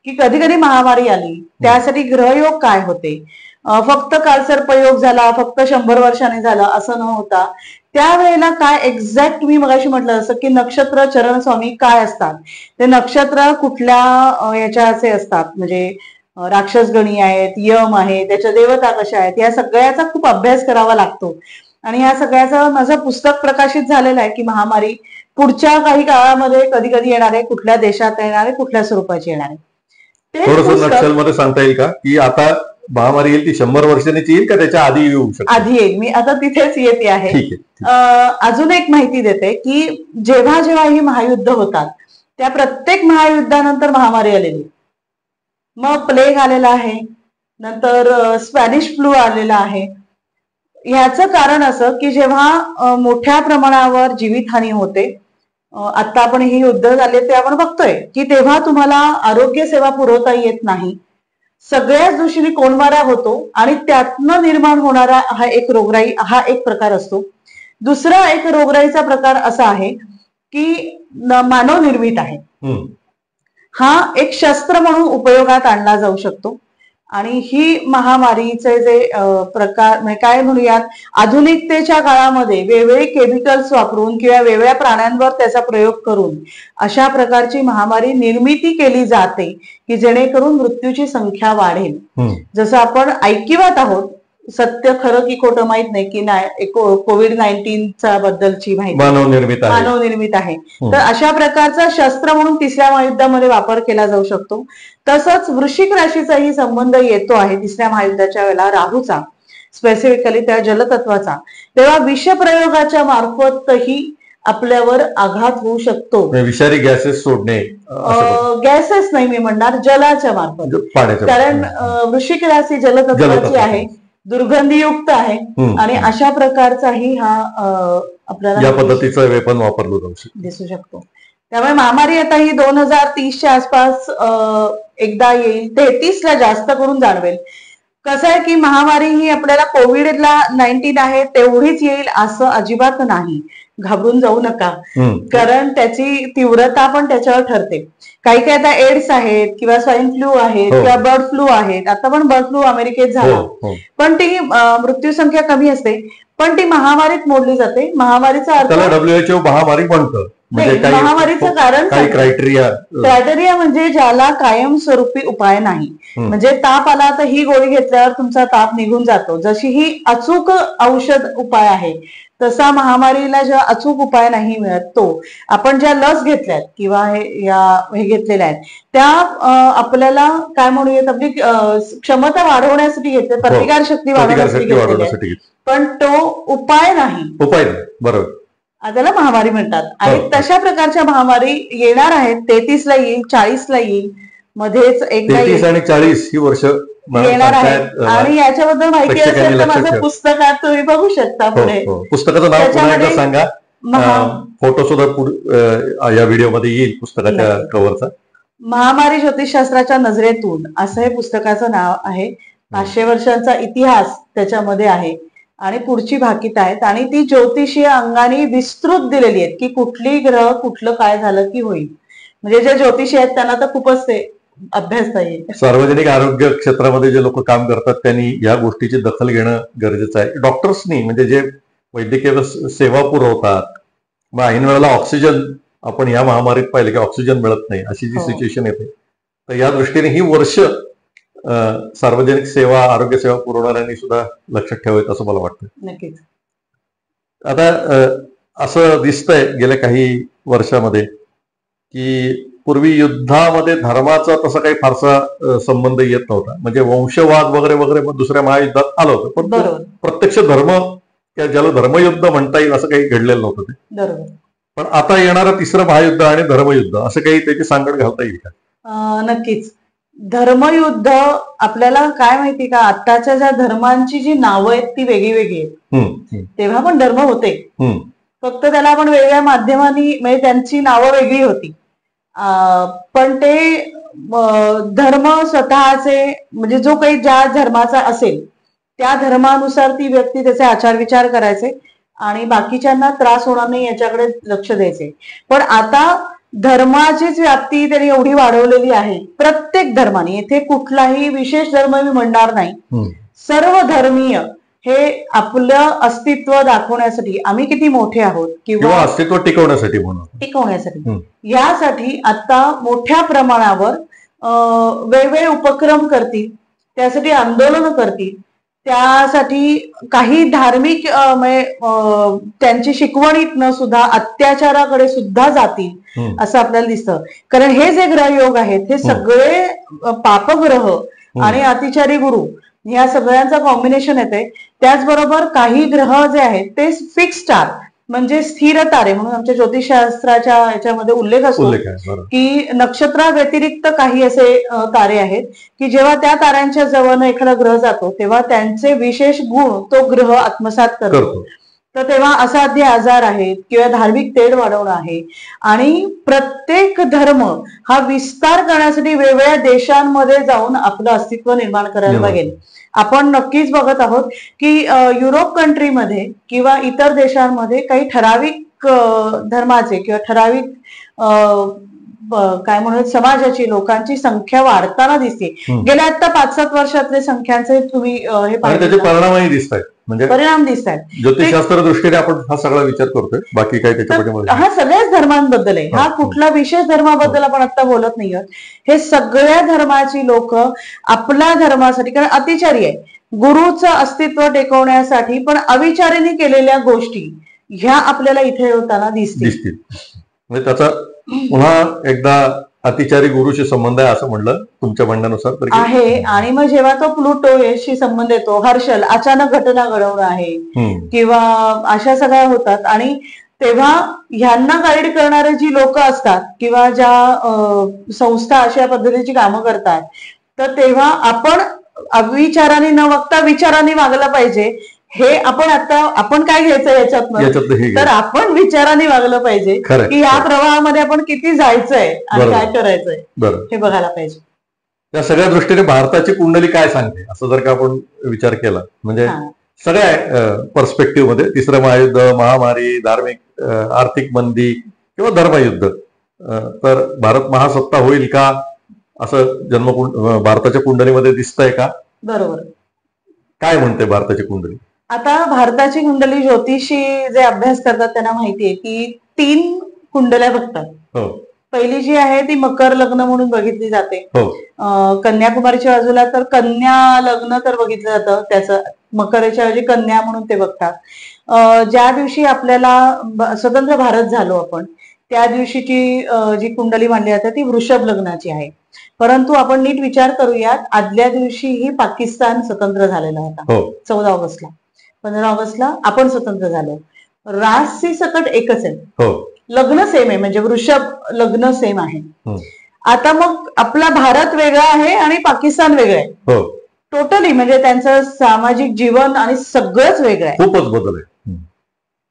की कधी कधी महामारी आली त्यासाठी ग्रहयोग काय होते. फक्त कालसर्पयोग झाला, फक्त 100 वर्षांनी झाला असं न होता त्यावेळेला काय एक्झॅक्ट तुम्ही मगाशी म्हटलं असं की नक्षत्र चरण स्वामी काय असतात, ते नक्षत्र कुठल्या याच्याचे असतात, म्हणजे राक्षसगणी आहेत, यम आहे, त्याच्या देवता कशा आहेत, या सगळ्याचा खूप अभ्यास करावा लागतो. आणि ह्या सगळ्याचं माझं पुस्तक प्रकाशित झालेलं आहे की महामारी पुढच्या काही काळामध्ये कधी कधी येणार आहे, कुठल्या देशात येणार आहे, कुठल्या स्वरूपाची येणार आहे. थोडंसं नक्षलमध्ये सांगता येईल का की आता महामारी येईल ती 100 वर्षांनी येईल का त्याच्या आधी येऊ शकते? आधी येईल. मी आता तिथेच येते आहे. अजून एक माहिती देते की जेव्हा जेव्हा ही महायुद्ध होतात त्या प्रत्येक महायुद्धानंतर महामारी आलेली. मग प्लेग आलेला आहे, नंतर स्पॅनिश फ्लू आलेला आहे. ह्याचं कारण असं की जेव्हा मोठ्या प्रमाणावर जीवितहानी होते, आता आपण ही युद्ध झाले ते आपण बघतोय की तेव्हा तुम्हाला आरोग्य सेवा पुरवता येत नाही, सगळ्याच दृष्टीने कोंडमारा होतो आणि त्यातनं निर्माण होणारा हा एक रोगराई हा एक प्रकार असतो. दुसरा एक रोगराईचा प्रकार असा आहे की मानवनिर्मित आहे. हा एक शस्त्र म्हणून उपयोगात आणला जाऊ शकतो. आणि ही महामारीचे जे प्रकार म्हणजे काय म्हणूयात, आधुनिकतेच्या काळामध्ये वेगवेगळे केमिकल्स वापरून किंवा वेगवेगळ्या प्राण्यांवर त्याचा प्रयोग करून अशा प्रकारची महामारी निर्मिती केली जाते की जेणेकरून मृत्यूची संख्या वाढेल. जसं आपण ऐकिवात आहोत, सत्य खरं की खोटं माहित नाही की नाही, कोविड-19 बद्दलची माहिती मानवनिर्मित आहे. तर अशा प्रकारचा शस्त्र म्हणून तिसऱ्या महायुद्धामध्ये वापर केला जाऊ शकतो. तसंच वृश्चिक राशीचाही संबंध येतो आहे तिसऱ्या महायुद्धाच्या वेळेला राहूचा, स्पेसिफिकली त्या जलतत्वाचा. तेव्हा विषप्रयोगाच्या मार्फतही आपल्यावर आघात होऊ शकतो. विषारी गॅसेस सोडणे, गॅसेस नाही मी म्हणणार, जलाच्या मार्फत. कारण वृश्चिक राशी जलतत्वाची आहे, दुर्गंधीयुक्त आहे आणि अशा प्रकारचाही हा आपल्याला या पद्धतीचा वेपन वापरलं जाऊ शकतो, दिसू शकतो. त्यामुळे महामारी आता ही 2030च्या आसपास एकदा येईल, 33ला जास्त करून जाणवेल. कसं आहे की महामारी ही आपल्याला कोविड-19 आहे तेवढीच येईल असं अजिबात नाही, घाबरून जाऊ नका. कारण त्याची तीव्रता पण त्याच्यावर ठरते. काही काही आता एड्स आहेत किंवा स्वाईन फ्लू आहेत किंवा बर्ड फ्लू आहेत. आता पण बर्ड फ्लू अमेरिकेत झाला, पण ती मृत्यू संख्या कमी असते, पण ती महामारीत मोडली जाते. महामारीचा अर्थ WHO महामारी म्हणतं. महामारीचं कारण क्रायटेरिया म्हणजे ज्याला कायमस्वरूपी उपाय नाही. म्हणजे ताप आला तर ही गोळी घेतल्यावर तुमचा ताप निघून जातो, जशी ही अचूक औषध उपाय आहे तसा महामारीला जेव्हा अचूक उपाय नाही मिळत, तो आपण ज्या लस घेतल्यात किंवा हे घेतलेल्या आहेत त्या आपल्याला काय म्हणूयात आपली क्षमता वाढवण्यासाठी घेतले, प्रतिकार शक्ती वाढवण्यासाठी, पण तो उपाय नाही. बरोबर, त्याला महामारी म्हणतात. आणि तशा प्रकारच्या महामारी येणार आहेत. 33ला येईल, 40ला येईल, मध्येच एकदा 33 आणि 40 ही वर्ष येणार आहेत. आणि याच्याबद्दल माहिती असेल तर माझं पुस्तकात तुम्ही बघू शकता. पुढे पुस्तकाचं नाव पुन्हा एकदा सांगा, फोटो सुद्धा या व्हिडिओमध्ये येईल पुस्तकाच्या कव्हरचा. महामारी ज्योतिषशास्त्राच्या नजरेतून असं हे पुस्तकाचं नाव आहे. 500 वर्षांचा इतिहास त्याच्यामध्ये आहे आणि पुढची भाकीत आहेत आणि ती ज्योतिषीय अंगाने विस्तृत दिलेली आहेत की कुठली ग्रह कुठलं काय झालं की होईल. म्हणजे जे ज्योतिषी आहेत त्यांना तर खूपच ते अभ्यासता येईल. सार्वजनिक आरोग्य क्षेत्रामध्ये जे लोक काम करतात त्यांनी या गोष्टीची दखल घेणं गरजेचं आहे. डॉक्टर्सनी म्हणजे जे वैद्यकीय सेवा पुरवतात, मग ऐन वेळेला ऑक्सिजन, आपण या महामारीत पाहिलं की ऑक्सिजन मिळत नाही अशी जी सिच्युएशन येते, तर या दृष्टीने ही वर्ष सार्वजनिक सेवा आरोग्य सेवा पुरवणाऱ्यांनी सुद्धा लक्षात ठेवायचं असं मला वाटतं. नक्कीच. आता असं दिसतंय गेल्या काही वर्षामध्ये की पूर्वी युद्धामध्ये धर्माचा तसा काही फारसा संबंध येत नव्हता, म्हणजे वंशवाद वगैरे वगैरे मग दुसऱ्या महायुद्धात आलं होतं, पण बरोबर प्रत्यक्ष धर्म ज्याला धर्मयुद्ध म्हणता येईल असं काही घडलेलं नव्हतं ते. बरोबर. पण आता येणारं तिसरं महायुद्ध आणि धर्मयुद्ध असं काही त्याची सांगड घालता येईल का? नक्कीच. धर्मयुद्ध आपल्याला काय माहिती का, आत्ताच्या ज्या धर्मांची जी नावं आहेत ती वेगळी वेगळी आहेत. तेव्हा पण धर्म होते, फक्त त्याला आपण वेगळ्या माध्यमांनी, म्हणजे त्यांची नावं वेगळी होती. पण ते धर्म स्वतःचे, म्हणजे जो काही ज्या धर्माचा असेल त्या धर्मानुसार ती व्यक्ती त्याचे आचार विचार करायचे आणि बाकीच्यांना त्रास होणार नाही याच्याकडे लक्ष द्यायचे. पण आता धर्माचीच व्याप्ती त्यांनी एवढी वाढवलेली आहे, प्रत्येक धर्माने. येथे कुठलाही विशेष धर्म मी म्हणणार नाही, सर्व धर्मीय हे आपलं अस्तित्व दाखवण्यासाठी, आम्ही किती मोठे आहोत किंवा अस्तित्व टिकवण्यासाठी यासाठी आता मोठ्या प्रमाणावर वेगवेगळे उपक्रम करतील, त्यासाठी आंदोलन करतील, त्यासाठी काही धार्मिक त्यांची शिकवणीतनं सुद्धा अत्याचाराकडे सुद्धा जातील असं आपल्याला दिसतं. कारण हे जे ग्रहयोग आहेत हे सगळे पापग्रह आणि अतिचारी गुरु या सगळ्यांचा कॉम्बिनेशन येते. त्याचबरोबर काही ग्रह जे आहेत ते फिक्स स्टार, म्हणजे स्थिर तारे म्हणून आमच्या ज्योतिषशास्त्राच्या याच्यामध्ये उल्लेख असतो की नक्षत्रा व्यतिरिक्त काही असे तारे आहेत की जेव्हा त्या ताऱ्यांच्या जवळ एखादा ग्रह जातो तेव्हा त्यांचे विशेष गुण तो ग्रह आत्मसात करतो. तर तेव्हा असाध्य आजार आहेत किंवा धार्मिक तेढ वाढवणं आहे. आणि प्रत्येक धर्म हा विस्तार करण्यासाठी वेगवेगळ्या देशांमध्ये जाऊन आपलं अस्तित्व निर्माण करायला पाहिजे. आपण नक्कीच बघत आहोत की युरोप कंट्रीमध्ये किंवा इतर देशांमध्ये काही ठराविक धर्माचे किंवा ठराविक काय म्हणून समाजाची लोकांची संख्या वाढताना दिसते. गेल्या आता 5-7 वर्षातले संख्यांचे तुम्ही हे त्याचे परिणामही दिसत आहेत, म्हणजे परिणाम दिसत आहेत. ज्योतिषशास्त्र दृष्टीने आपण हा सगळा विचार करतोय, बाकी काय त्याच्यामध्ये हा सगळ्याच धर्मांबद्दल आहे, हा कुठला विशेष धर्माबद्दल आपण आता बोलत नाही आहोत. हे सगळ्या धर्माची लोक आपल्या धर्मासाठी, कारण अतिचारी आहे, गुरुचं अस्तित्व टेकवण्यासाठी पण अविचाराने केलेल्या गोष्टी ह्या आपल्याला इथे होताना दिसतील. म्हणजे त्याचा पुन्हा एकदा अतिचारी गुरुशी संबंध आहे असं म्हणलं तुमच्या म्हणण्यानुसार आहे. आणि मग जेव्हा तो प्लुटोशी संबंध येतो, हर्षल अचानक घटना घडवणं आहे किंवा अशा सगळ्या होतात, आणि तेव्हा ह्यांना गाईड करणारे जी लोक असतात किंवा ज्या संस्था अशा पद्धतीची कामं करतात, तर तेव्हा आपण अविचाराने न वागता विचाराने वागलं पाहिजे. हे आपण काय घ्यायचं याच्यातनं, तर आपण विचाराने वागलं पाहिजे की या प्रवाहामध्ये आपण किती जायचंय आणि काय करायचंय हे बघायला पाहिजे. या सगळ्या दृष्टीने भारताची कुंडली काय सांगते असं जर का आपण विचार केला, म्हणजे सगळ्या पर्स्पेक्टिव्ह मध्ये, तिसरं महायुद्ध, महामारी, धार्मिक आर्थिक मंदी किंवा धर्मयुद्ध, तर भारत महासत्ता होईल का असं भारताच्या कुंडलीमध्ये दिसतंय का? बरोबर. काय म्हणते भारताची कुंडली? आता भारताची कुंडली ज्योतिषी जे अभ्यास करतात त्यांना माहितीये की 3 कुंडल्या बघतात. पहिली जी आहे ती मकर लग्न म्हणून बघितली जाते. कन्याकुमारीच्या बाजूला तर कन्या लग्न तर बघितलं जातं, त्याचं मकरच्या ऐवजी कन्या म्हणून ते बघतात. ज्या दिवशी आपल्याला स्वतंत्र भारत झालो आपण, त्या दिवशीची जी कुंडली मांडली जाते ती वृषभ लग्नाची आहे. परंतु आपण नीट विचार करूयात, आदल्या दिवशीही पाकिस्तान स्वतंत्र झालेला होता. 14 ऑगस्टला, 15 ऑगस्टला आपण स्वतंत्र झालो. राशी सकट एकच आहे, लग्न सेम आहे, म्हणजे वृषभ लग्न सेम आहे. आता मग आपला भारत वेगळा आहे आणि पाकिस्तान वेगळं आहे टोटली, म्हणजे त्यांचं सामाजिक जीवन आणि सगळंच वेगळं आहे, खूपच बदल आहे.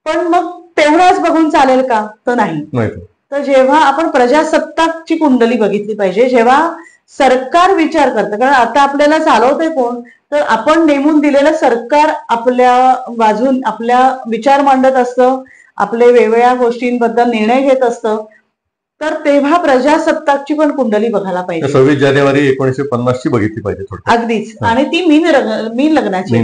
पण मग तेवढाच बघून चालेल का? तर नाही. तर जेव्हा आपण प्रजासत्ताकची कुंडली बघितली पाहिजे, जेव्हा सरकार विचार करतं, कारण आता आपल्याला चालवतंय कोण, तर आपण नेमून दिलेलं सरकार आपल्या बाजून आपल्या विचार मांडत असतं, आपले वेगवेगळ्या गोष्टींबद्दल निर्णय घेत असतं. तर तेव्हा प्रजासत्ताकची पण कुंडली बघायला पाहिजे. 26 जानेवारी 1950 ची बघितली पाहिजे अगदीच, आणि ती मीन लग्नाची.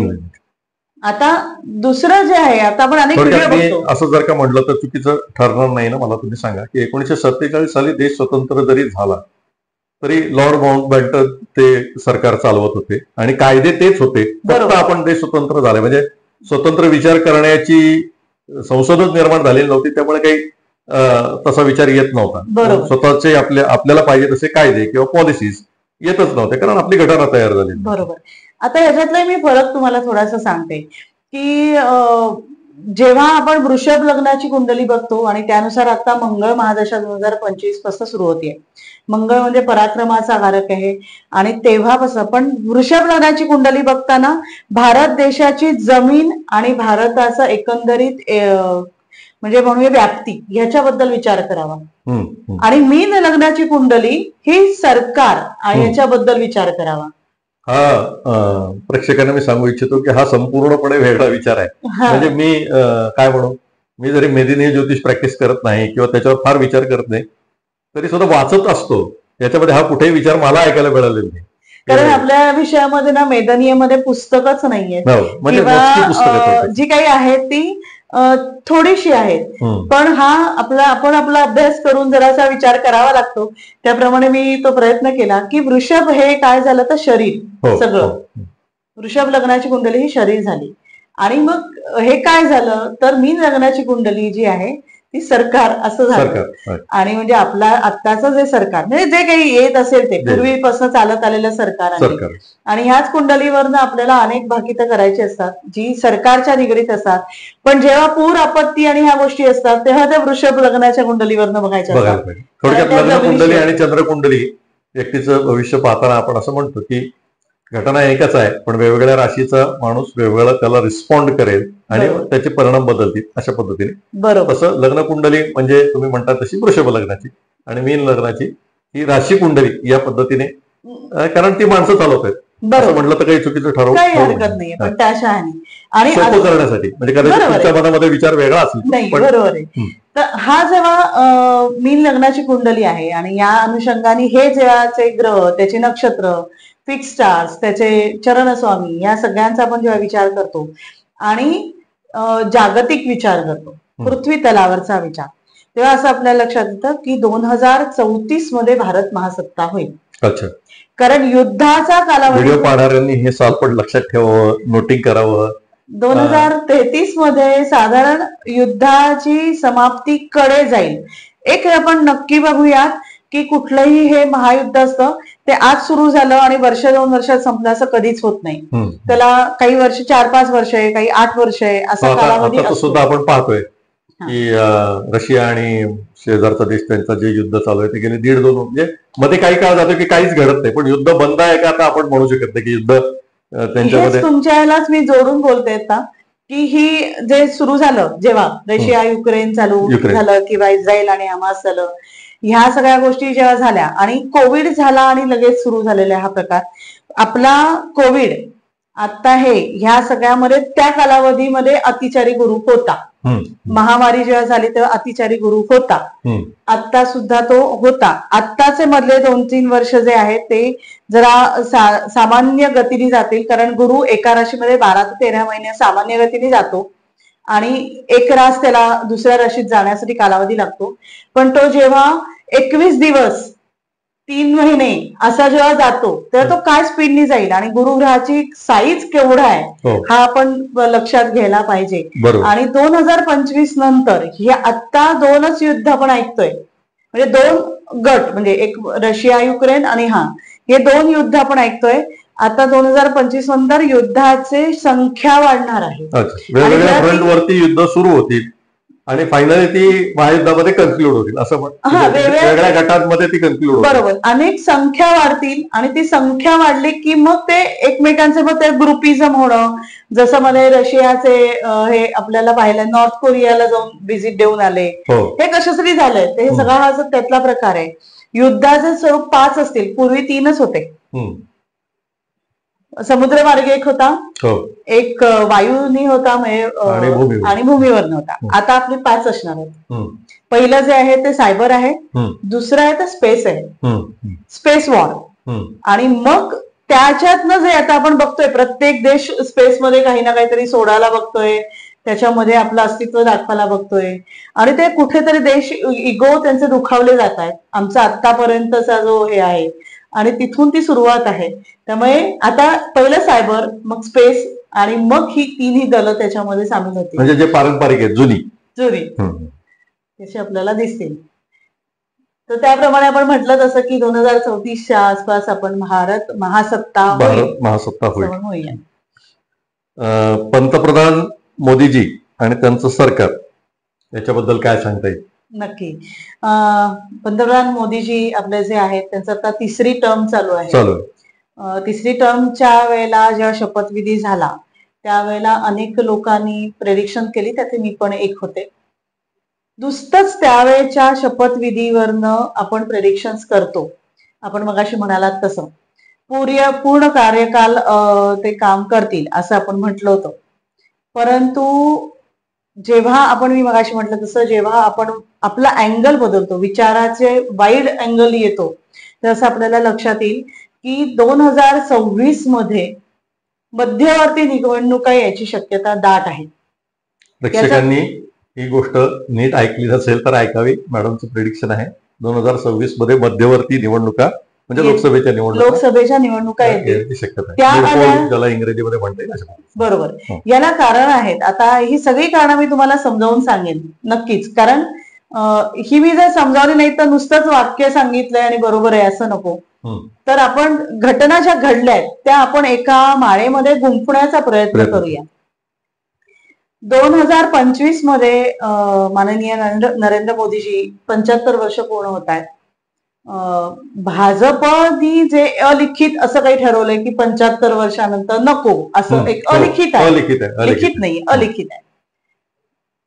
आता दुसरं जे आहे, आता आपण अनेक व्हिडिओ बघतो, असं जर का म्हटलं तर चुकीचं ठरणार नाही ना? मला तुम्ही सांगा की 1947 साली देश स्वतंत्र जरी झाला तरी लॉर्ड माउंटबॅटन ते सरकार चालवत होते आणि कायदे तेच होते, फक्त आपण देश स्वतंत्र झाले, म्हणजे स्वतंत्र विचार करण्याची संसदच निर्माण झालेली नव्हती, त्यामुळे काही तसा विचार येत नव्हता. बरोबर. स्वतःचे आपल्याला पाहिजे तसे कायदे किंवा पॉलिसीज येतच नव्हते, कारण आपली घटना तयार झाली. बरोबर. आता याच्यातला मी फरक तुम्हाला थोडासा सांगते की जेव्हा आपण वृषभ लग्नाची कुंडली बघतो आणि त्यानुसार आता मंगळ महादशा 2025 पासून सुरू होतीये. मंगळ म्हणजे पराक्रमाचा कारक आहे आणि तेव्हापासून पण वृषभ लग्नाची कुंडली बघताना भारत देशाची जमीन आणि भारताचा एकंदरीत म्हणजे म्हणूया व्याप्ती ह्याच्याबद्दल विचार करावा. आणि मीन लग्नाची कुंडली ही सरकार आणि याच्याबद्दल विचार करावा. हा प्रेक्षकांना मी सांगू इच्छितो की हा संपूर्णपणे वेगळा विचार आहे. म्हणजे मी काय म्हणू, मी जरी मेदिनी ज्योतिष प्रॅक्टिस करत नाही किंवा त्याच्यावर फार विचार करत नाही, तरी सुद्धा वाचत असतो. याच्यामध्ये हा कुठेही विचार मला ऐकायला मिळालेला नाही. कारण आपल्या विषयामध्ये ना मेदनीयमध्ये पुस्तकच नाहीये, म्हणजे जी काही आहे ती थोडीशी आहेत. पण हा आपण आपला अभ्यास करून जरासा विचार करावा लागतो. त्याप्रमाणे मी तो प्रयत्न केला की वृषभ हे काय झालं तर शरीर सगळं. वृषभ लग्नाची कुंडली ही शरीर झाली आणि मग हे काय झालं तर मीन लग्नाची कुंडली जी आहे ती सरकार असं झालं. आणि म्हणजे आपला आत्ताचं जे सरकार म्हणजे जे काही येत असेल ते पूर्वीपासून चालत आलेलं सरकार आहे. आणि ह्याच कुंडलीवरनं आपल्याला अनेक भाकितं करायची असतात जी सरकारच्या निगडीत असतात. पण जेव्हा पूर आपत्ती आणि ह्या गोष्टी असतात तेव्हा त्या वृषभ लग्नाच्या कुंडलीवरनं बघायच्या असतात. थोडक्यात लग्न कुंडली आणि चंद्र कुंडली व्यक्तीचं भविष्य पाहताना आपण असं म्हणतो की घटना एकच आहे, पण वेगवेगळ्या राशीचा माणूस वेगवेगळा त्याला रिस्पॉन्ड करेल आणि त्याचे परिणाम बदलतील अशा पद्धतीने. बरोबर. तसं लग्न कुंडली म्हणजे तुम्ही म्हणता तशी वृषभ लग्नाची आणि मीन लग्नाची ही राशी कुंडली या पद्धतीने, कारण ती माणसं चालवत आहेत. बरोबर म्हटलं तर काही चुकीचं ठरवू काही हरकत नाही, पण त्या शहाणी आणि सोपं करण्यासाठी म्हणजे कदाचित तुमच्या मनामध्ये विचार वेगळा असेल नाही. बरोबर आहे. तर हा जेव्हा मीन लग्नाची कुंडली आहे आणि या अनुषंगाने हे जेव्हाचे ग्रह, त्याचे नक्षत्र, फिक्स स्टार्स, त्याचे चरणस्वामी या सगळ्यांचा आपण जेव्हा विचार करतो आणि जागतिक विचार करतो, पृथ्वी तलावरचा विचार, तेव्हा असं आपल्या लक्षात येतं की 2034 मध्ये भारत महासत्ता होईल. अच्छा. कारण युद्धाचा कालावधी, व्हिडिओ पाहणाऱ्यांनी हे सालपट लक्षात ठेवावं, नोटिंग करावं. 2033 मध्ये साधारण युद्धाची समाप्ती कडे जाईल. एक आपण नक्की बघूयात की कुठलंही हे महायुद्ध असतं ते आज सुरू झालं आणि वर्ष 2 वर्षात संपलं असं कधीच होत नाही. त्याला काही वर्ष 4-5 वर्ष आहे, काही 8 वर्ष आहे, असा कालावधी सुद्धा आपण पाहतोय की रशिया आणि शेजारचा देश त्यांचं जे युद्ध चालू आहे ते गेले 1.5-2 म्हणजे मध्ये काही काळ जातो की काहीच घडत नाही, पण युद्ध बंद आहे का आता आपण म्हणू शकत नाही की युद्ध त्यांच्यामध्ये. तुमच्या यालाच मी जोडून बोलते आता की ही जे सुरू झालं जेव्हा रशिया युक्रेन चालू झालं किंवा इस्रायल आणि हमास झालं, ह्या सगळ्या गोष्टी जेव्हा झाल्या आणि कोविड झाला आणि लगेच सुरू झालेला हा प्रकार आपला कोविड आता हे ह्या सगळ्यामध्ये त्या कालावधीमध्ये अतिचारी गुरु होता. महामारी जेव्हा झाली तेव्हा अतिचारी गुरु होता. आता सुद्धा तो होता. आत्ताचे मधले 2-3 वर्ष जे आहेत ते जरा सामान्य गतीने जातील, कारण गुरु एका राशीमध्ये 12 ते 13 महिने सामान्य गतीने जातो आणि एक रास त्याला दुसऱ्या राशीत जाण्यासाठी कालावधी लागतो. पण तो जेव्हा 21 दिवस 3 महिने असा जेव्हा जातो तेव्हा तो काय स्पीडनी जाईल आणि गुरुग्रहाची साईज केवढा आहे हा आपण लक्षात घ्यायला पाहिजे. आणि 2025 नंतर हे आत्ता 2च युद्ध आपण ऐकतोय, म्हणजे 2 गट, म्हणजे एक रशिया युक्रेन आणि हे 2 युद्ध आपण ऐकतोय. आता 2025 नंतर युद्धाची संख्या वाढणार आहे. वेगवेगळ्या फ्रंटवरती युद्ध सुरू होतील आणि फायनली ती महायुद्धामध्ये कन्क्लूड होतील असं वेगवेगळ्या गटांमध्ये ती कन्क्लूड. बरोबर. अनेक संख्या वाढतील आणि ती संख्या वाढली की मग ते एकमेकांचे मग ते ग्रुपिझम होणं, जसं मध्ये रशियाचे हे आपल्याला पाहिलं, नॉर्थ कोरियाला जाऊन व्हिजिट देऊन आले, हे कशासाठी झालंय ते सगळा हा त्यातला प्रकार आहे. युद्धाचे स्वरूप 5 असतील, पूर्वी 3च होते. समुद्रमार्गे एक होता, एक वायूनी होता आणि भूमीवर नव्हता. आता आपले 5 असणार आहेत. पहिलं जे आहे ते सायबर आहे, दुसरं आहे ते स्पेस आहे, स्पेस वॉर. आणि मग त्याच्यातनं जे आता आपण बघतोय प्रत्येक देश स्पेसमध्ये काही ना काहीतरी सोडायला बघतोय, त्याच्यामध्ये आपलं अस्तित्व दाखवायला बघतोय आणि ते कुठेतरी देश इगो त्यांचे दुखावले जात आहेत. आमचा आतापर्यंतचा जो हे आहे आणि तिथून ती सुरुवात आहे. त्यामुळे आता पहिलं सायबर, मग स्पेस आणि मग ही 3ही दलं त्याच्यामध्ये सामील होती, म्हणजे जे पारंपरिक आहेत जुनी. तसे आपल्याला दिसतील. तर त्याप्रमाणे आपण म्हटलं तसं की 2034च्या आसपास आपण भारत महासत्ता होईल. होईल. पंतप्रधान मोदीजी आणि त्यांचं सरकार याच्याबद्दल काय सांगता येईल? नक्की. पंतप्रधान मोदीजी आपले जे आहेत त्यांचं आता तिसरी टर्म चालू आहे. तिसरी टर्मच्या वेळेला जेव्हा शपथविधी झाला त्यावेळेला अनेक लोकांनी प्रेडिक्शन केली, त्याचे मी पण एक होते. नुसतंच त्यावेळेच्या शपथविधीवरनं आपण प्रेडिक्शन्स करतो. आपण मगाशी म्हणालात तसं पूर्ण कार्यकाल ते काम करतील असं आपण म्हटलं होतं. परंतु जेव्हा मी मगाशी म्हटलं तसं जेव्हा आपण आपला अँगल बदलतो, विचाराचे वाईड अँगल येतो, तसं आपल्याला लक्षात येईल की 2026 मध्ये मध्यवर्ती निवडणुका याची शक्यता दाट आहे. प्रेक्षकांनी ही गोष्ट नीट ऐकली नसेल तर ऐकावी. मॅडमचं प्रेडिक्शन आहे 2026 मध्ये मध्यवर्ती निवडणुका म्हणजे लोकसभेच्या निवडणुका येतील शक्यता आहे, ज्याला इंग्रजीमध्ये म्हणता येईल. बरोबर. याला कारण आहेत. आता ही सगळी कारणं मी तुम्हाला समजावून सांगेन नक्कीच, कारण ही मी जर समजावली नाही तर नुसतंच वाक्य सांगितलंय आणि बरोबर आहे असं नको. तर आपण घटना ज्या घडल्या आहेत त्या आपण एका माळेमध्ये गुंफण्याचा प्रयत्न करूया. 2025 मध्ये माननीय नरेंद्र मोदीजी 75 वर्ष पूर्ण होत आहेत. भाजपनी जे अलिखित असं काही ठरवलंय की 75 वर्षानंतर नको, असं एक अलिखित आहे, लिखित नाही, अलिखित आहे.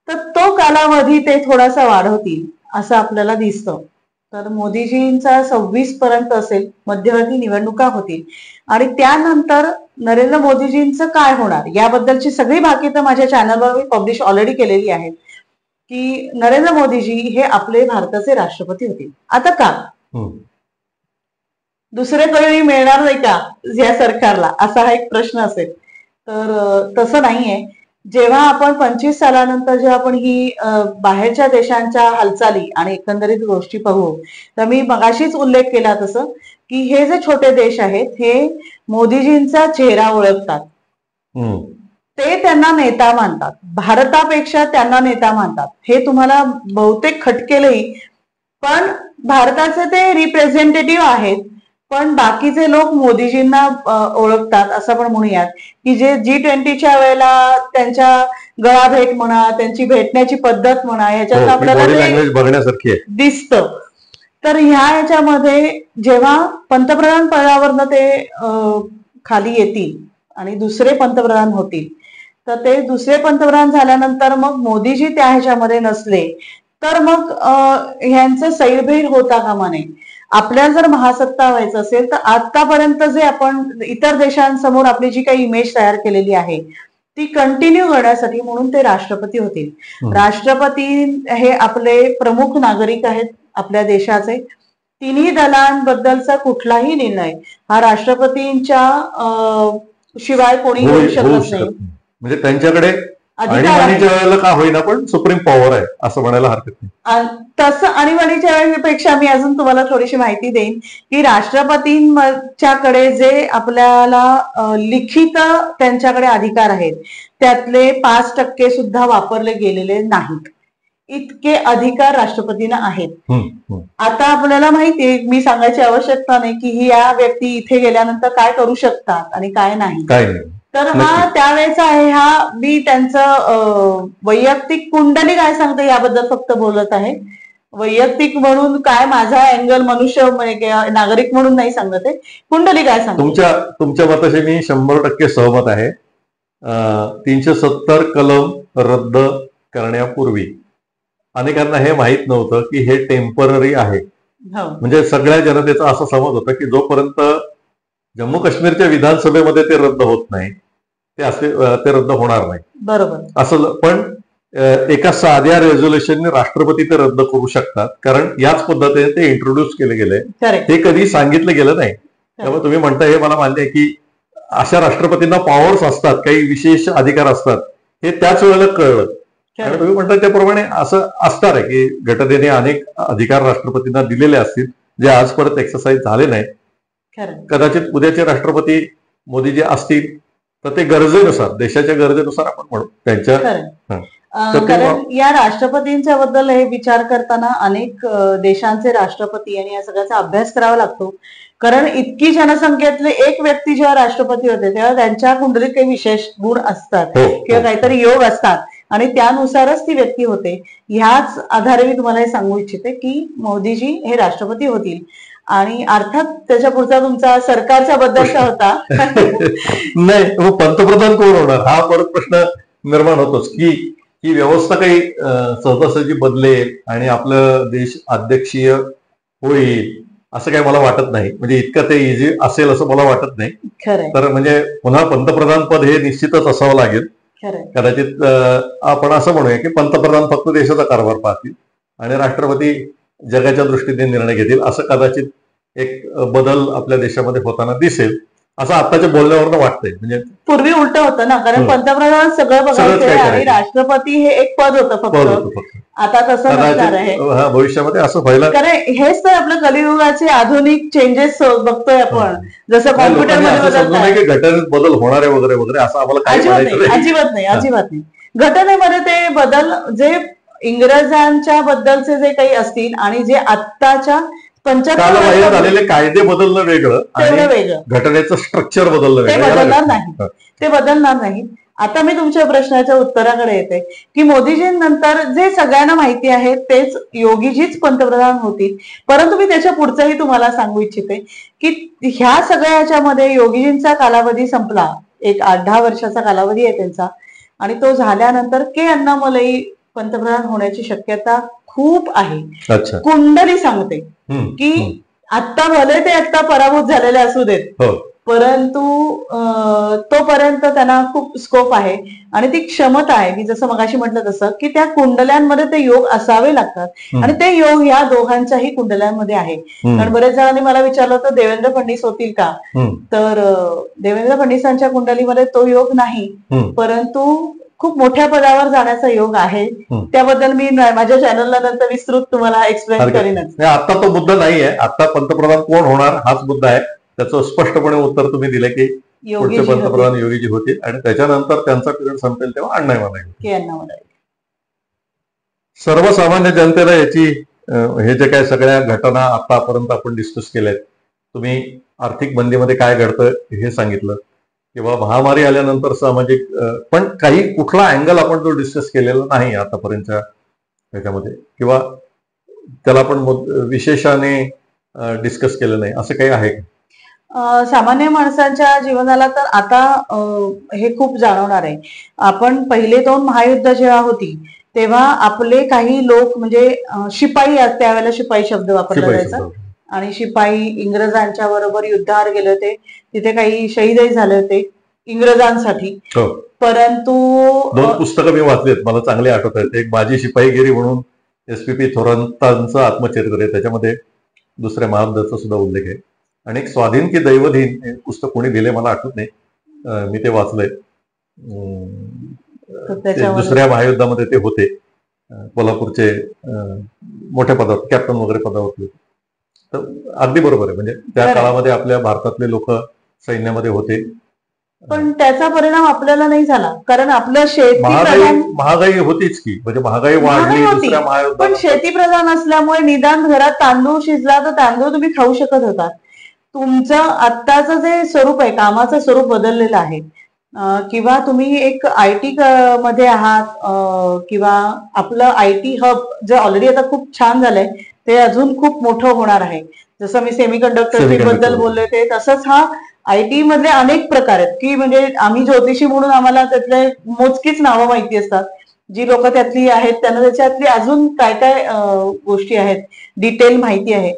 तर तो कालावधी ते थोडासा वाढवतील असं आपल्याला दिसतं. तर मोदीजींचा 26 पर्यंत असेल, मध्यवर्ती निवडणुका होतील आणि त्यानंतर नरेंद्र मोदीजींचं काय होणार याबद्दलची सगळी भाकितं माझ्या चॅनलवर मी पब्लिश ऑलरेडी केलेली आहेत की नरेंद्र मोदीजी हे आपले भारताचे राष्ट्रपती होतील. आता का दुसरे कोणी मिळणार नाही का या सरकारला, असा हा एक प्रश्न असेल. तर तसं नाहीये. जेव्हा आपण 25 सालानंतर जेव्हा आपण ही बाहेरच्या देशांच्या हालचाली आणि एकंदरीत गोष्टी पाहू, तर मी मगाशीच उल्लेख केला तसं की हे जे छोटे देश आहेत हे मोदीजींचा चेहरा ओळखतात, ते त्यांना नेता मानतात, भारतापेक्षा त्यांना नेता मानतात. हे तुम्हाला बहुतेक खटकेलही, पण भारताचे ते रिप्रेझेंटेटिव्ह आहेत, पण बाकीचे लोक मोदीजींना ओळखतात असं आपण म्हणूयात की जे G20च्या वेळेला त्यांच्या गळाभेट म्हणा, त्यांची भेटण्याची पद्धत म्हणा, ह्याच्यात आपल्याला बघण्यासारखी दिसतं. तर ह्याच्यामध्ये जेव्हा पंतप्रधान पदावरनं ते खाली येतील आणि दुसरे पंतप्रधान होतील, तर ते दुसरे पंतप्रधान झाल्यानंतर मग मोदीजी त्या ह्याच्यामध्ये नसले तर मग ह्यांचं सैरभैर होता कामा नये. आपल्याला जर महासत्ता व्हायचं असेल तर आतापर्यंत जे आपण इतर देशांसमोर आपली जी काही इमेज तयार केलेली आहे ती कंटिन्यू करण्यासाठी म्हणून ते राष्ट्रपती होतील. राष्ट्रपती हे आपले प्रमुख नागरिक आहेत आपल्या देशाचे. तिन्ही दलांबद्दलचा कुठलाही निर्णय हा राष्ट्रपतींच्या शिवाय कोणी घेऊ शकत नाही. म्हणजे त्यांच्याकडे आणीबाणीच्या वेळेला का होईना पण सुप्रीम पॉवर आहे असं म्हणायला हरकत नाही. तसं आणीबाणीच्या वेळेपेक्षा मी अजून तुम्हाला थोडीशी माहिती देईन की राष्ट्रपतींच्याकडे जे आपल्याला लिखित त्यांच्याकडे अधिकार आहेत त्यातले 5% सुद्धा वापरले गेलेले नाहीत. इतके अधिकार राष्ट्रपतींना आहेत. आता आपल्याला माहितीये, मी सांगायची आवश्यकता नाही की या व्यक्ती इथे गेल्यानंतर काय करू शकतात आणि काय नाही. तर हा त्यावेळेचा आहे. हा मी त्यांचं वैयक्तिक कुंडली काय सांगते याबद्दल फक्त बोलत आहे. वैयक्तिक म्हणून काय माझा अँगल मनुष्य नागरिक म्हणून नाही सांगत आहे. कुंडली काय सांगते. तुमच्या मताशी मी 100% सहमत आहे. 370 कलम रद्द करण्यापूर्वी अनेकांना हे माहित नव्हतं की हे टेम्पररी आहे. म्हणजे सगळ्या जनतेचा असा समज होता की जोपर्यंत जम्मू काश्मीरच्या विधानसभेमध्ये ते रद्द होत नाही ते रद्द होणार नाही. बरोबर. असं पण एका साध्या रेझोल्युशनने राष्ट्रपती ते रद्द करू शकतात, कारण याच पद्धतीने ते इंट्रोड्यूस केले गेले. हे कधी सांगितलं गेलं नाही. त्यामुळे तुम्ही म्हणता हे मला मान्य आहे की अशा राष्ट्रपतींना पॉवर्स असतात, काही विशेष अधिकार असतात, हे त्याच वेळेला कळलं. आणि तुम्ही म्हणता त्याप्रमाणे असं असणार आहे की घटनेने अनेक अधिकार राष्ट्रपतींना दिलेले असतील जे आज परत एक्सरसाइज झाले नाही. कदाचित उद्याचे राष्ट्रपती मोदी जे असतील तर ते गरजेनुसार, देशाच्या गरजेनुसार आपण म्हणू त्यांच्या. तर ते कारण या राष्ट्रपतींच्या बद्दल हे विचार करताना अनेक देशांचे राष्ट्रपती आणि या सगळ्याचा अभ्यास करावा लागतो. कारण इतकी जनसंख्येतले एक व्यक्ती जेव्हा राष्ट्रपती होते तेव्हा त्यांच्या कुंडलीत काही विशेष गुण असतात हो, किंवा हो. काहीतरी योग असतात आणि त्यानुसारच ती व्यक्ती होते. ह्याच आधारे मी तुम्हाला हे सांगू इच्छिते की मोदीजी हे राष्ट्रपती होतील. आणि अर्थात त्याच्या पुढचा तुमचा सरकारच्या बद्दलचा होता. नाही, मग पंतप्रधान कोण होणार हा परत प्रश्न निर्माण होतोच की ही व्यवस्था काही सहजासहजी बदलेल आणि आपलं देश अध्यक्षीय होईल असं काही मला वाटत नाही. म्हणजे इतकं ते इझी असेल असं मला वाटत नाही. खरंय तर म्हणजे पुन्हा पंतप्रधान पद हे निश्चितच असावं लागेल. खरंय कदाचित आपण असं म्हणूया की पंतप्रधान फक्त देशाचा कारभार पाहतील आणि राष्ट्रपती जगाच्या दृष्टीने निर्णय घेतील, असं कदाचित एक बदल आपल्या देशामध्ये होताना दिसेल असं आताच्या बोलण्यावरनं वाटतंय. म्हणजे पूर्वी उलट होतं ना, कारण हो. पंतप्रधान सगळं बघायचे काय आणि करायचं. राष्ट्रपती हे एक पद होतं पद फक्त. होतं फक्त. आता तसं नसणार आहे. कदाचित हा भविष्यामध्ये असं व्हायला कारण हेच तर आपलं कलियुगाचे आधुनिक चेंजेस बघतोय आपण. जसं नाही, कॉम्प्युटर लोकांनी मध्ये असं समजू बदलत नये आहे. की घटनेत बदल होणार आहे वगैरे वगैरे असं आम्हाला काही अजिबात म्हणायचं नाही नाही. अजिबात नाही अजिबात नाही. घटनेमध्ये ते बदल जे इंग्रजांच्या बद्दलचे जे काही असतील आणि जे आत्ताच्या 75 कालबाह्य वर्षांपूर्वी झालेले कायदे बदलणं वेगळं तेवढं आणि वेगळं. घटनेचं स्ट्रक्चर बदलणं ते वेगळं. याला बदलणार वेगळं. नाही. ते बदलणार नाही. आता मी तुमच्या प्रश्नाच्या उत्तराकडे येते की मोदीजींनंतर जे सगळ्यांना माहिती आहे तेच योगीजीच पंतप्रधान होतील. परंतु मी त्याच्या पुढचंही तुम्हाला सांगू इच्छिते की ह्या सगळ्या ह्याच्यामध्ये योगीजींचा कालावधी संपला. एक 8-10 वर्षाचा कालावधी आहे त्यांचा आणि तो झाल्यानंतर के अण्णामलई पंतप्रधान होण्याची शक्यता खूप आहे. अच्छा. कुंडली सांगते की आत्ता भले ते आत्ता पराभूत झालेले असू देत, हो. परंतु तोपर्यंत त्यांना खूप स्कोप आहे आणि ती क्षमता आहे. मी जसं मगाशी म्हटलं तसं की त्या कुंडल्यांमध्ये ते योग असावे लागतात आणि ते योग या दोघांच्याही कुंडल्यांमध्ये आहे. कारण बरेच जणांनी मला विचारलं होतं देवेंद्र फडणवीस होतील का, तर देवेंद्र फडणवीसांच्या कुंडलीमध्ये तो योग नाही, परंतु खूप मोठ्या पदावर जाण्याचा योग आहे. त्याबद्दल मी माझ्या चॅनलला नंतर विस्तृत तुम्हाला एक्सप्लेन करीनच. आता तो मुद्दा नाहीये. आता पंतप्रधान कोण होणार हाच मुद्दा आहे. त्याचं स्पष्टपणे उत्तर तुम्ही दिलं की पुढचे पंतप्रधान योगीजी होतील आणि त्याच्यानंतर त्यांचा पिरियड संपेल तेव्हा अण्णामलई. सर्वसामान्य जनतेला याची हे जे काय सगळ्या घटना आतापर्यंत आपण डिस्कस केल्यात, तुम्ही आर्थिक मंदीमध्ये काय घडतं हे सांगितलं किंवा महामारी आल्यानंतर सामाजिक, पण काही कुठला अँगल आपण जो डिस्कस केलेला नाही आतापर्यंतच्या ह्याच्यामध्ये किंवा त्याला आपण विशेषाने डिस्कस केलं नाही असं काही आहे का? सामान्य माणसांच्या जीवनाला तर आता हे खूप जाणवणार आहे. आपण पहिले 2 महायुद्ध जेव्हा होती तेव्हा आपले काही लोक म्हणजे शिपाई, त्यावेळेला शिपाई शब्द वापरला जायचा आणि शिपाई इंग्रजांच्या बरोबर युद्धावर गेले होते. तिथे काही शहीदही झाले होते इंग्रजांसाठी. परंतु 2 पुस्तकं मी वाचलेत, मला चांगले आठवत आहेत. एक माझी शिपाईगिरी म्हणून SPP थोरातांचं आत्मचरित्र आहे, त्याच्यामध्ये दुसऱ्या महायुद्धाचा सुद्धा उल्लेख आहे. आणि एक स्वाधीन की दैवधीन हे पुस्तक कोणी दिले मला आठवत नाही, मी ते वाचलंय. दुसऱ्या महायुद्धामध्ये ते होते, कोल्हापूरचे मोठ्या पदावर कॅप्टन वगैरे पदावर होते. तर अगदी बरोबर आहे. म्हणजे त्या काळामध्ये आपल्या भारतातले लोक सैन्यामध्ये होते. पण त्याचा परिणाम आपल्याला नाही झाला कारण आपलं शेती महागाई होतीच की, म्हणजे महागाई वाढली दुसऱ्या महायुद्धात. पण शेती प्रधान असल्यामुळे निदान घरात तांदूळ शिजला तर तांदूळ तुम्ही खाऊ शकत होता. तुमचं आत्ताचं जे स्वरूप आहे, कामाचं स्वरूप बदललेलं आहे किंवा तुम्ही एक IT मध्ये आहात किंवा आपलं IT हब जे ऑलरेडी आता खूप छान झालंय ते अजून खूप मोठं होणार आहे. जसं मी सेमीकंडक्टर बद्दल बोलले ते तसंच हा IT मधले अनेक प्रकार आहेत की म्हणजे आम्ही ज्योतिषी म्हणून आम्हाला त्यातले मोजकीच नावं माहिती असतात. जी लोक त्यातली आहेत त्यांना त्याच्यातली अजून काय काय गोष्टी आहेत डिटेल माहिती आहे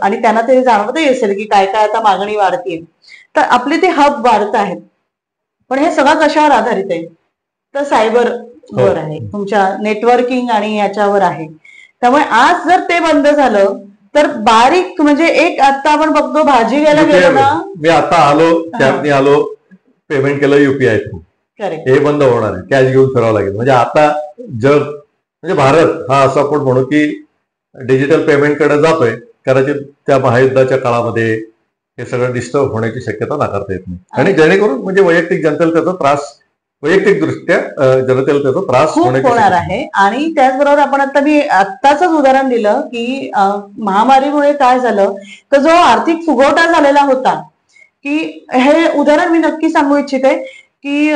आणि त्यांना ते जाणवतही असेल की काय काय आता मागणी वाढतीये. तर आपले ते हब वाढत आहेत. पण हे सगळं कशावर आधारित आहे तर सायबर वर आहे, तुमच्या नेटवर्किंग आणि याच्यावर आहे. त्यामुळे आज जर ते बंद झालं तर बारीक म्हणजे एक आता आपण बघतो भाजी घ्यायला गेलो ना, मी आता आलो कॅबनी आलो पेमेंट केलं UPI थ्रू, हे बंद होणार आहे. कॅश घेऊन फिरावं लागेल. म्हणजे आता जग म्हणजे भारत हा असं आपण म्हणू की डिजिटल पेमेंट कडे जातोय. कदाचित त्या महायुद्धाच्या काळामध्ये हे सगळं डिस्टर्ब होण्याची शक्यता नाकारता येत नाही आणि जेणेकरून म्हणजे वैयक्तिक जनतेला त्याचा त्रास वैयक्तिकदृष्ट्या जनतेला त्याचा त्रास खूप होणार आहे. आणि त्याचबरोबर आपण मी आत्ताच उदाहरण दिलं की महामारीमुळे काय झालं, तर जो आर्थिक फुगवटा झालेला होता, की हे उदाहरण मी नक्की सांगू इच्छिते की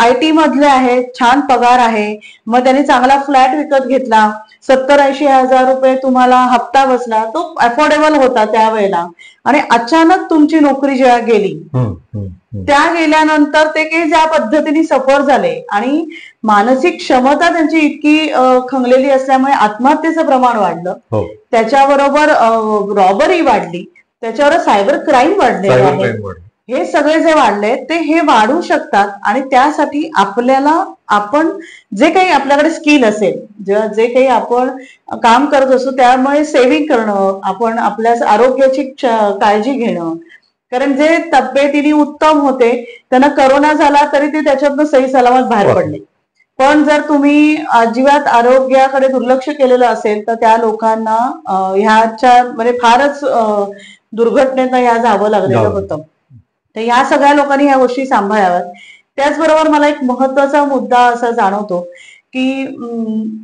IT मधले आहेत, छान पगार आहे, मग त्यांनी चांगला फ्लॅट विकत घेतला, 70-80 हजार रुपये तुम्हाला हप्ता बसला, तो अफोर्डेबल होता त्यावेळेला, आणि अचानक तुमची नोकरी जेव्हा गेली, त्या गेल्यानंतर ते काही ज्या पद्धतीने सफर झाले आणि मानसिक क्षमता त्यांची इतकी खंगलेली असल्यामुळे आत्महत्येचं प्रमाण वाढलं, त्याच्याबरोबर रॉबरी वाढली, त्याच्यावर सायबर क्राईम वाढलेले आहे. हे सगळे जे वाढले ते हे वाढू शकतात. आणि त्यासाठी आपण जे काही आपल्याकडे स्किल असेल, जे काही आपण काम करत असू, त्यामुळे सेव्हिंग करणं, आपण आपल्या आरोग्याची काळजी घेणं, कारण जे तब्येतीने उत्तम होते त्यांना करोना झाला तरी ते त्याच्यातनं सही सलामत बाहेर पडले. पण जर तुम्ही अजिबात आरोग्याकडे दुर्लक्ष केलेलं असेल तर त्या लोकांना ह्याच्या म्हणजे फारच दुर्घटनेनं या जावं लागलेलं होतं. तर या सगळ्या लोकांनी ह्या गोष्टी सांभाळाव्यात. त्याचबरोबर मला एक महत्वाचा मुद्दा असा जाणवतो की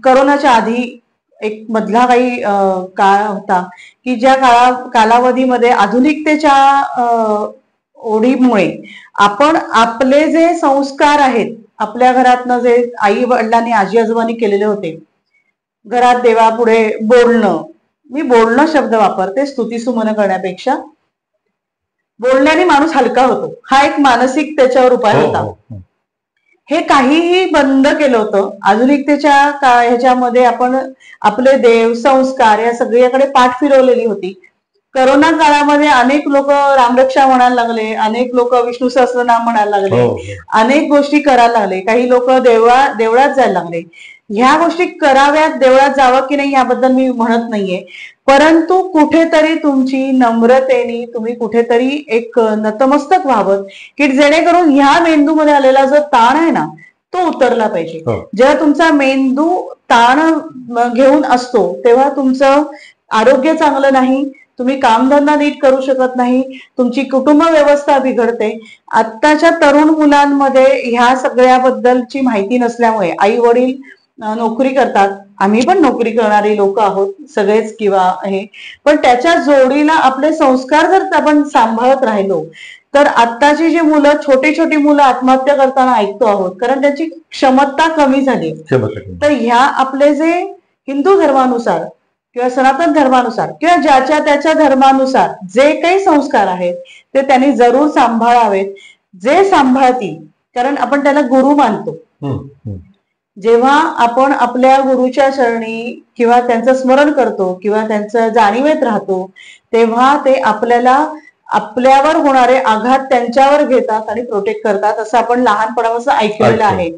करोनाच्या आधी एक मधला काही काळ होता की ज्या कालावधीमध्ये आधुनिकतेच्या ओढीमुळे आपण आपले जे संस्कार आहेत, आपल्या घरातनं जे आई वडिलांनी आजी आजोबांनी केलेले होते, घरात देवापुढे बोलणं, मी बोलणं शब्द वापरते स्तुतीसुमन करण्यापेक्षा, बोलण्याने माणूस हलका होतो, हा एक मानसिक त्याच्यावर उपाय होता. हे काहीही बंद केलं होतं. आधुनिकतेच्या ह्याच्यामध्ये आपण आपले देव संस्कार या सगळ्याकडे पाठ फिरवलेली होती. करोना काळामध्ये अनेक लोक रामरक्षा म्हणायला लागले, अनेक लोक विष्णू सहस्त्रनाम म्हणायला लागले, अनेक गोष्टी करायला लागले, काही लोक देवळात जायला लागले. ह्या गोष्टी कराव्यात, देवळात जावं की नाही याबद्दल मी म्हणत नाहीये, परंतु कुठेतरी तुमची नम्रतेने तुम्ही कुठेतरी एक नतमस्तक व्हावं की जेणेकरून ह्या मेंदूमध्ये आलेला जो ताण आहे ना तो उतरला पाहिजे. जेव्हा तुमचा मेंदू ताण घेऊन असतो तेव्हा तुमचं आरोग्य चांगलं नाही, तुम्ही कामधंदा नीट करू शकत नाही, तुमची कुटुंब व्यवस्था बिघडते. आत्ताच्या तरुण मुलांमध्ये ह्या सगळ्याबद्दलची माहिती नसल्यामुळे आई वडील नोकरी करतात, आम्ही पण नोकरी करणारी लोक आहोत सगळेच किंवा हे, पण त्याच्या जोडीला आपले संस्कार जर आपण सांभाळत राहिलो तर आत्ताची जी मुलं, छोटी छोटी मुलं आत्महत्या करताना ऐकतो आहोत, कारण त्यांची क्षमता कमी झाली. तर ह्या आपले जे हिंदू धर्मानुसार किंवा सनातन धर्मानुसार किंवा ज्याच्या त्याच्या धर्मानुसार जे काही संस्कार आहेत ते त्यांनी जरूर सांभाळावेत. जे सांभाळतील, कारण आपण त्याला गुरु मानतो, जेव्हा आपण आपल्या गुरुच्या चरणी किंवा त्यांचं स्मरण करतो किंवा त्यांचं जाणीवेत राहतो तेव्हा ते आपल्यावर होणारे आघात त्यांच्यावर घेतात आणि प्रोटेक्ट करतात, असं आपण लहानपणापासून ऐकलेलं आहे.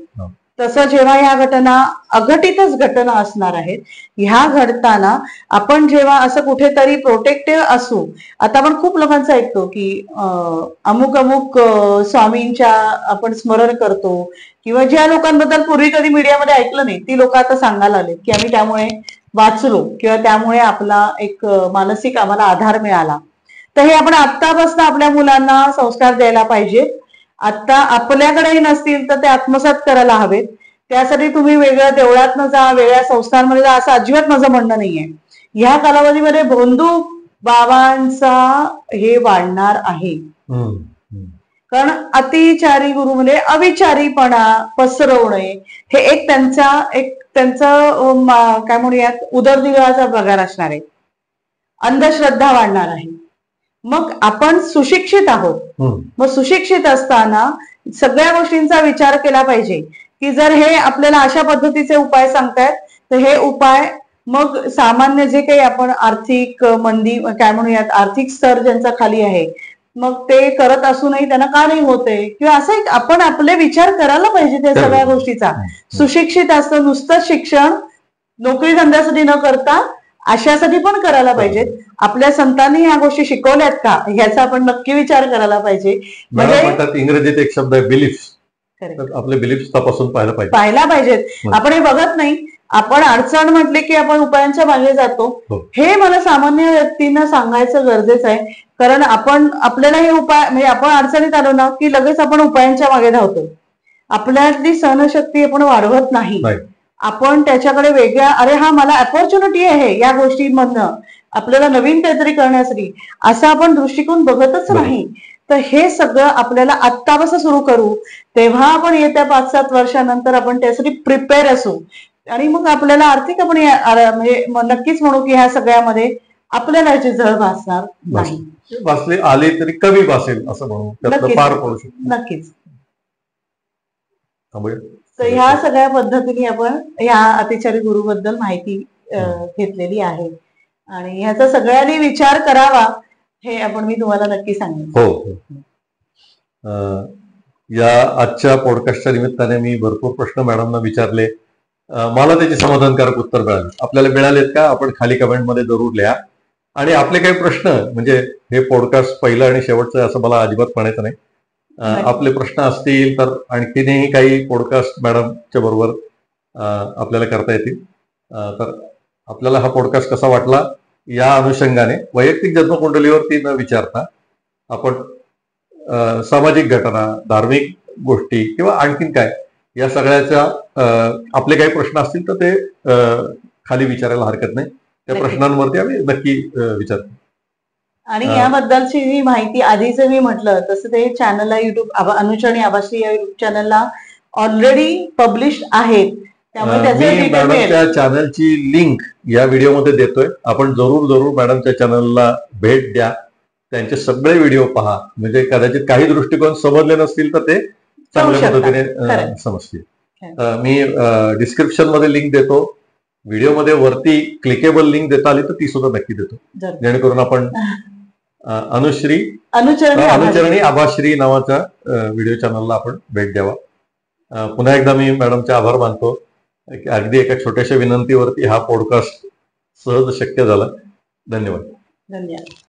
तसं जेव्हा ह्या घटना अघटितच घटना असणार आहेत, ह्या घडताना आपण जेव्हा असं कुठेतरी प्रोटेक्टिव्ह असू, आता आपण खूप लोकांचं ऐकतो की अमुक अमुक स्वामींच्या आपण स्मरण करतो किंवा ज्या लोकांबद्दल पूर्वी कधी मीडियामध्ये ऐकलं नाही ती लोक आता सांगायला लागले की आम्ही त्यामुळे वाचलो किंवा त्यामुळे आपला एक मानसिक आम्हाला आधार मिळाला. तर हे आपण आत्तापासून आपल्या मुलांना संस्कार द्यायला पाहिजेत. आता आपल्याकडेही नसतील तर ते आत्मसात करायला हवेत. त्यासाठी तुम्ही वेगळ्या देवळात जा, वेगळ्या संस्थांमध्ये जा असं अजिबात माझं म्हणणं नाहीये. ह्या कालावधीमध्ये भोंदू बाबांचा हे वाढणार आहे, कारण अतिचारी गुरु म्हणजे अविचारीपणा पसरवणे हे एक त्यांचं काय म्हणूयात उदरनिर्वाहाचा पगार असणार आहे. अंधश्रद्धा वाढणार आहे. मग आपण सुशिक्षित आहोत, मग सुशिक्षित असताना सगळ्या गोष्टींचा विचार केला पाहिजे की जर हे आपल्याला अशा पद्धतीचे उपाय सांगतायत तर हे उपाय मग सामान्य जे काही आपण आर्थिक मंदी काय म्हणूयात आर्थिक स्तर ज्यांचा खाली आहे मग ते करत असूनही त्यांना का नाही होते किंवा असं एक आपण आपले विचार करायला पाहिजे त्या सगळ्या गोष्टीचा. सुशिक्षित असतं नुसतं शिक्षण नोकरी धंद्यासाठी न करता अशासाठी पण करायला पाहिजेत. आपल्या संतांनी ह्या गोष्टी शिकवल्यात का ह्याचा आपण नक्की विचार करायला पाहिजे. म्हणजे इंग्रजीत एक शब्द आहे बिलीफ्स, आपले बिलीफ्स तपासून पाहायला पाहिजेत. आपण हे बघत नाही, आपण अडचण म्हटले की आपण उपायांच्या मागे जातो. हे मला सामान्य व्यक्तींना सांगायचं गरजेचं आहे, कारण आपण आपल्याला हे उपाय म्हणजे आपण अडचणीत आलो ना की लगेच आपण उपायांच्या मागे धावतो आपल्यातली सहनशक्ती आपण वाढवत नाही. नाही. आपण त्याच्याकडे वेगळ्या, अरे हा मला अपॉर्च्युनिटी आहे या गोष्टींमधनं आपल्याला नवीन काहीतरी करण्यासाठी, असा आपण दृष्टिकोन बघतच नाही. तर हे सगळं आपल्याला आत्तापासून सुरू करू, तेव्हा आपण येत्या 5-7 वर्षानंतर आपण त्यासाठी प्रिपेअर असू. आणि मग आपल्याला आर्थिक आपण म्हणजे नक्कीच म्हणू की ह्या सगळ्यामध्ये आपल्याला याची झळ भासणार नाही. भासले आले तरी कमी भासेल असं म्हणू, त्यातलं पार पडू शकतो. नक्कीच. तर ह्या सगळ्या पद्धतीने आपण ह्या अतिचारी गुरुबद्दल माहिती घेतलेली आहे आणि ह्याचा सगळ्यांनी विचार करावा हे मी तुम्हाला नक्की सांगेन. हो. या आजच्या पॉडकास्टच्या निमित्ताने मी भरपूर प्रश्न मॅडमना विचारले. मला त्याचे समाधानकारक उत्तर मिळाले. आपल्याला मिळालेत का? आपण खाली कमेंटमध्ये जरूर लिहा. आणि आपले काही प्रश्न, म्हणजे हे पॉडकास्ट पहिलं आणि शेवटचं आहे असं मला अजिबात म्हणायचं नाही. आपले प्रश्न असतील तर आणखीनही काही पॉडकास्ट मॅडमच्या बरोबर आपल्याला करता येतील. तर आपल्याला हा पॉडकास्ट कसा वाटला या अनुषंगाने वैयक्तिक जन्मकुंडलीवरती न विचारता आपण सामाजिक घटना, धार्मिक गोष्टी किंवा आणखीन काय या सगळ्याच्या आपले काही प्रश्न असतील तर ते खाली विचारायला हरकत नाही. त्या प्रश्नांवरती आम्ही नक्की विचारतो. आणि याबद्दलची ही माहिती आधीच मी म्हटलं तसं ते चॅनलला युट्यूब अनुचरणी आभाश्री या युट्यूब चॅनलला ऑलरेडी पब्लिश आहेत. त्यामुळे मॅडमच्या चॅनलची लिंक या व्हिडिओमध्ये देतोय. आपण जरूर मॅडमच्या चॅनलला भेट द्या, त्यांचे सगळे व्हिडिओ पहा. म्हणजे कदाचित काही दृष्टिकोन समजले नसतील तर ते चांगल्या पद्धतीने समजतील. मी डिस्क्रिप्शन मध्ये लिंक देतो. व्हिडिओमध्ये वरती क्लिकेबल लिंक देता आली तर ती सुद्धा नक्की देतो, जेणेकरून आपण अनुचरणी आभाश्री नावाच्या व्हिडिओ चॅनलला आपण भेट द्यावा. पुन्हा एकदा मी मॅडमचे आभार मानतो. अगदी एका छोट्याशा विनंतीवरती हा पॉडकास्ट सहज शक्य झाला. धन्यवाद.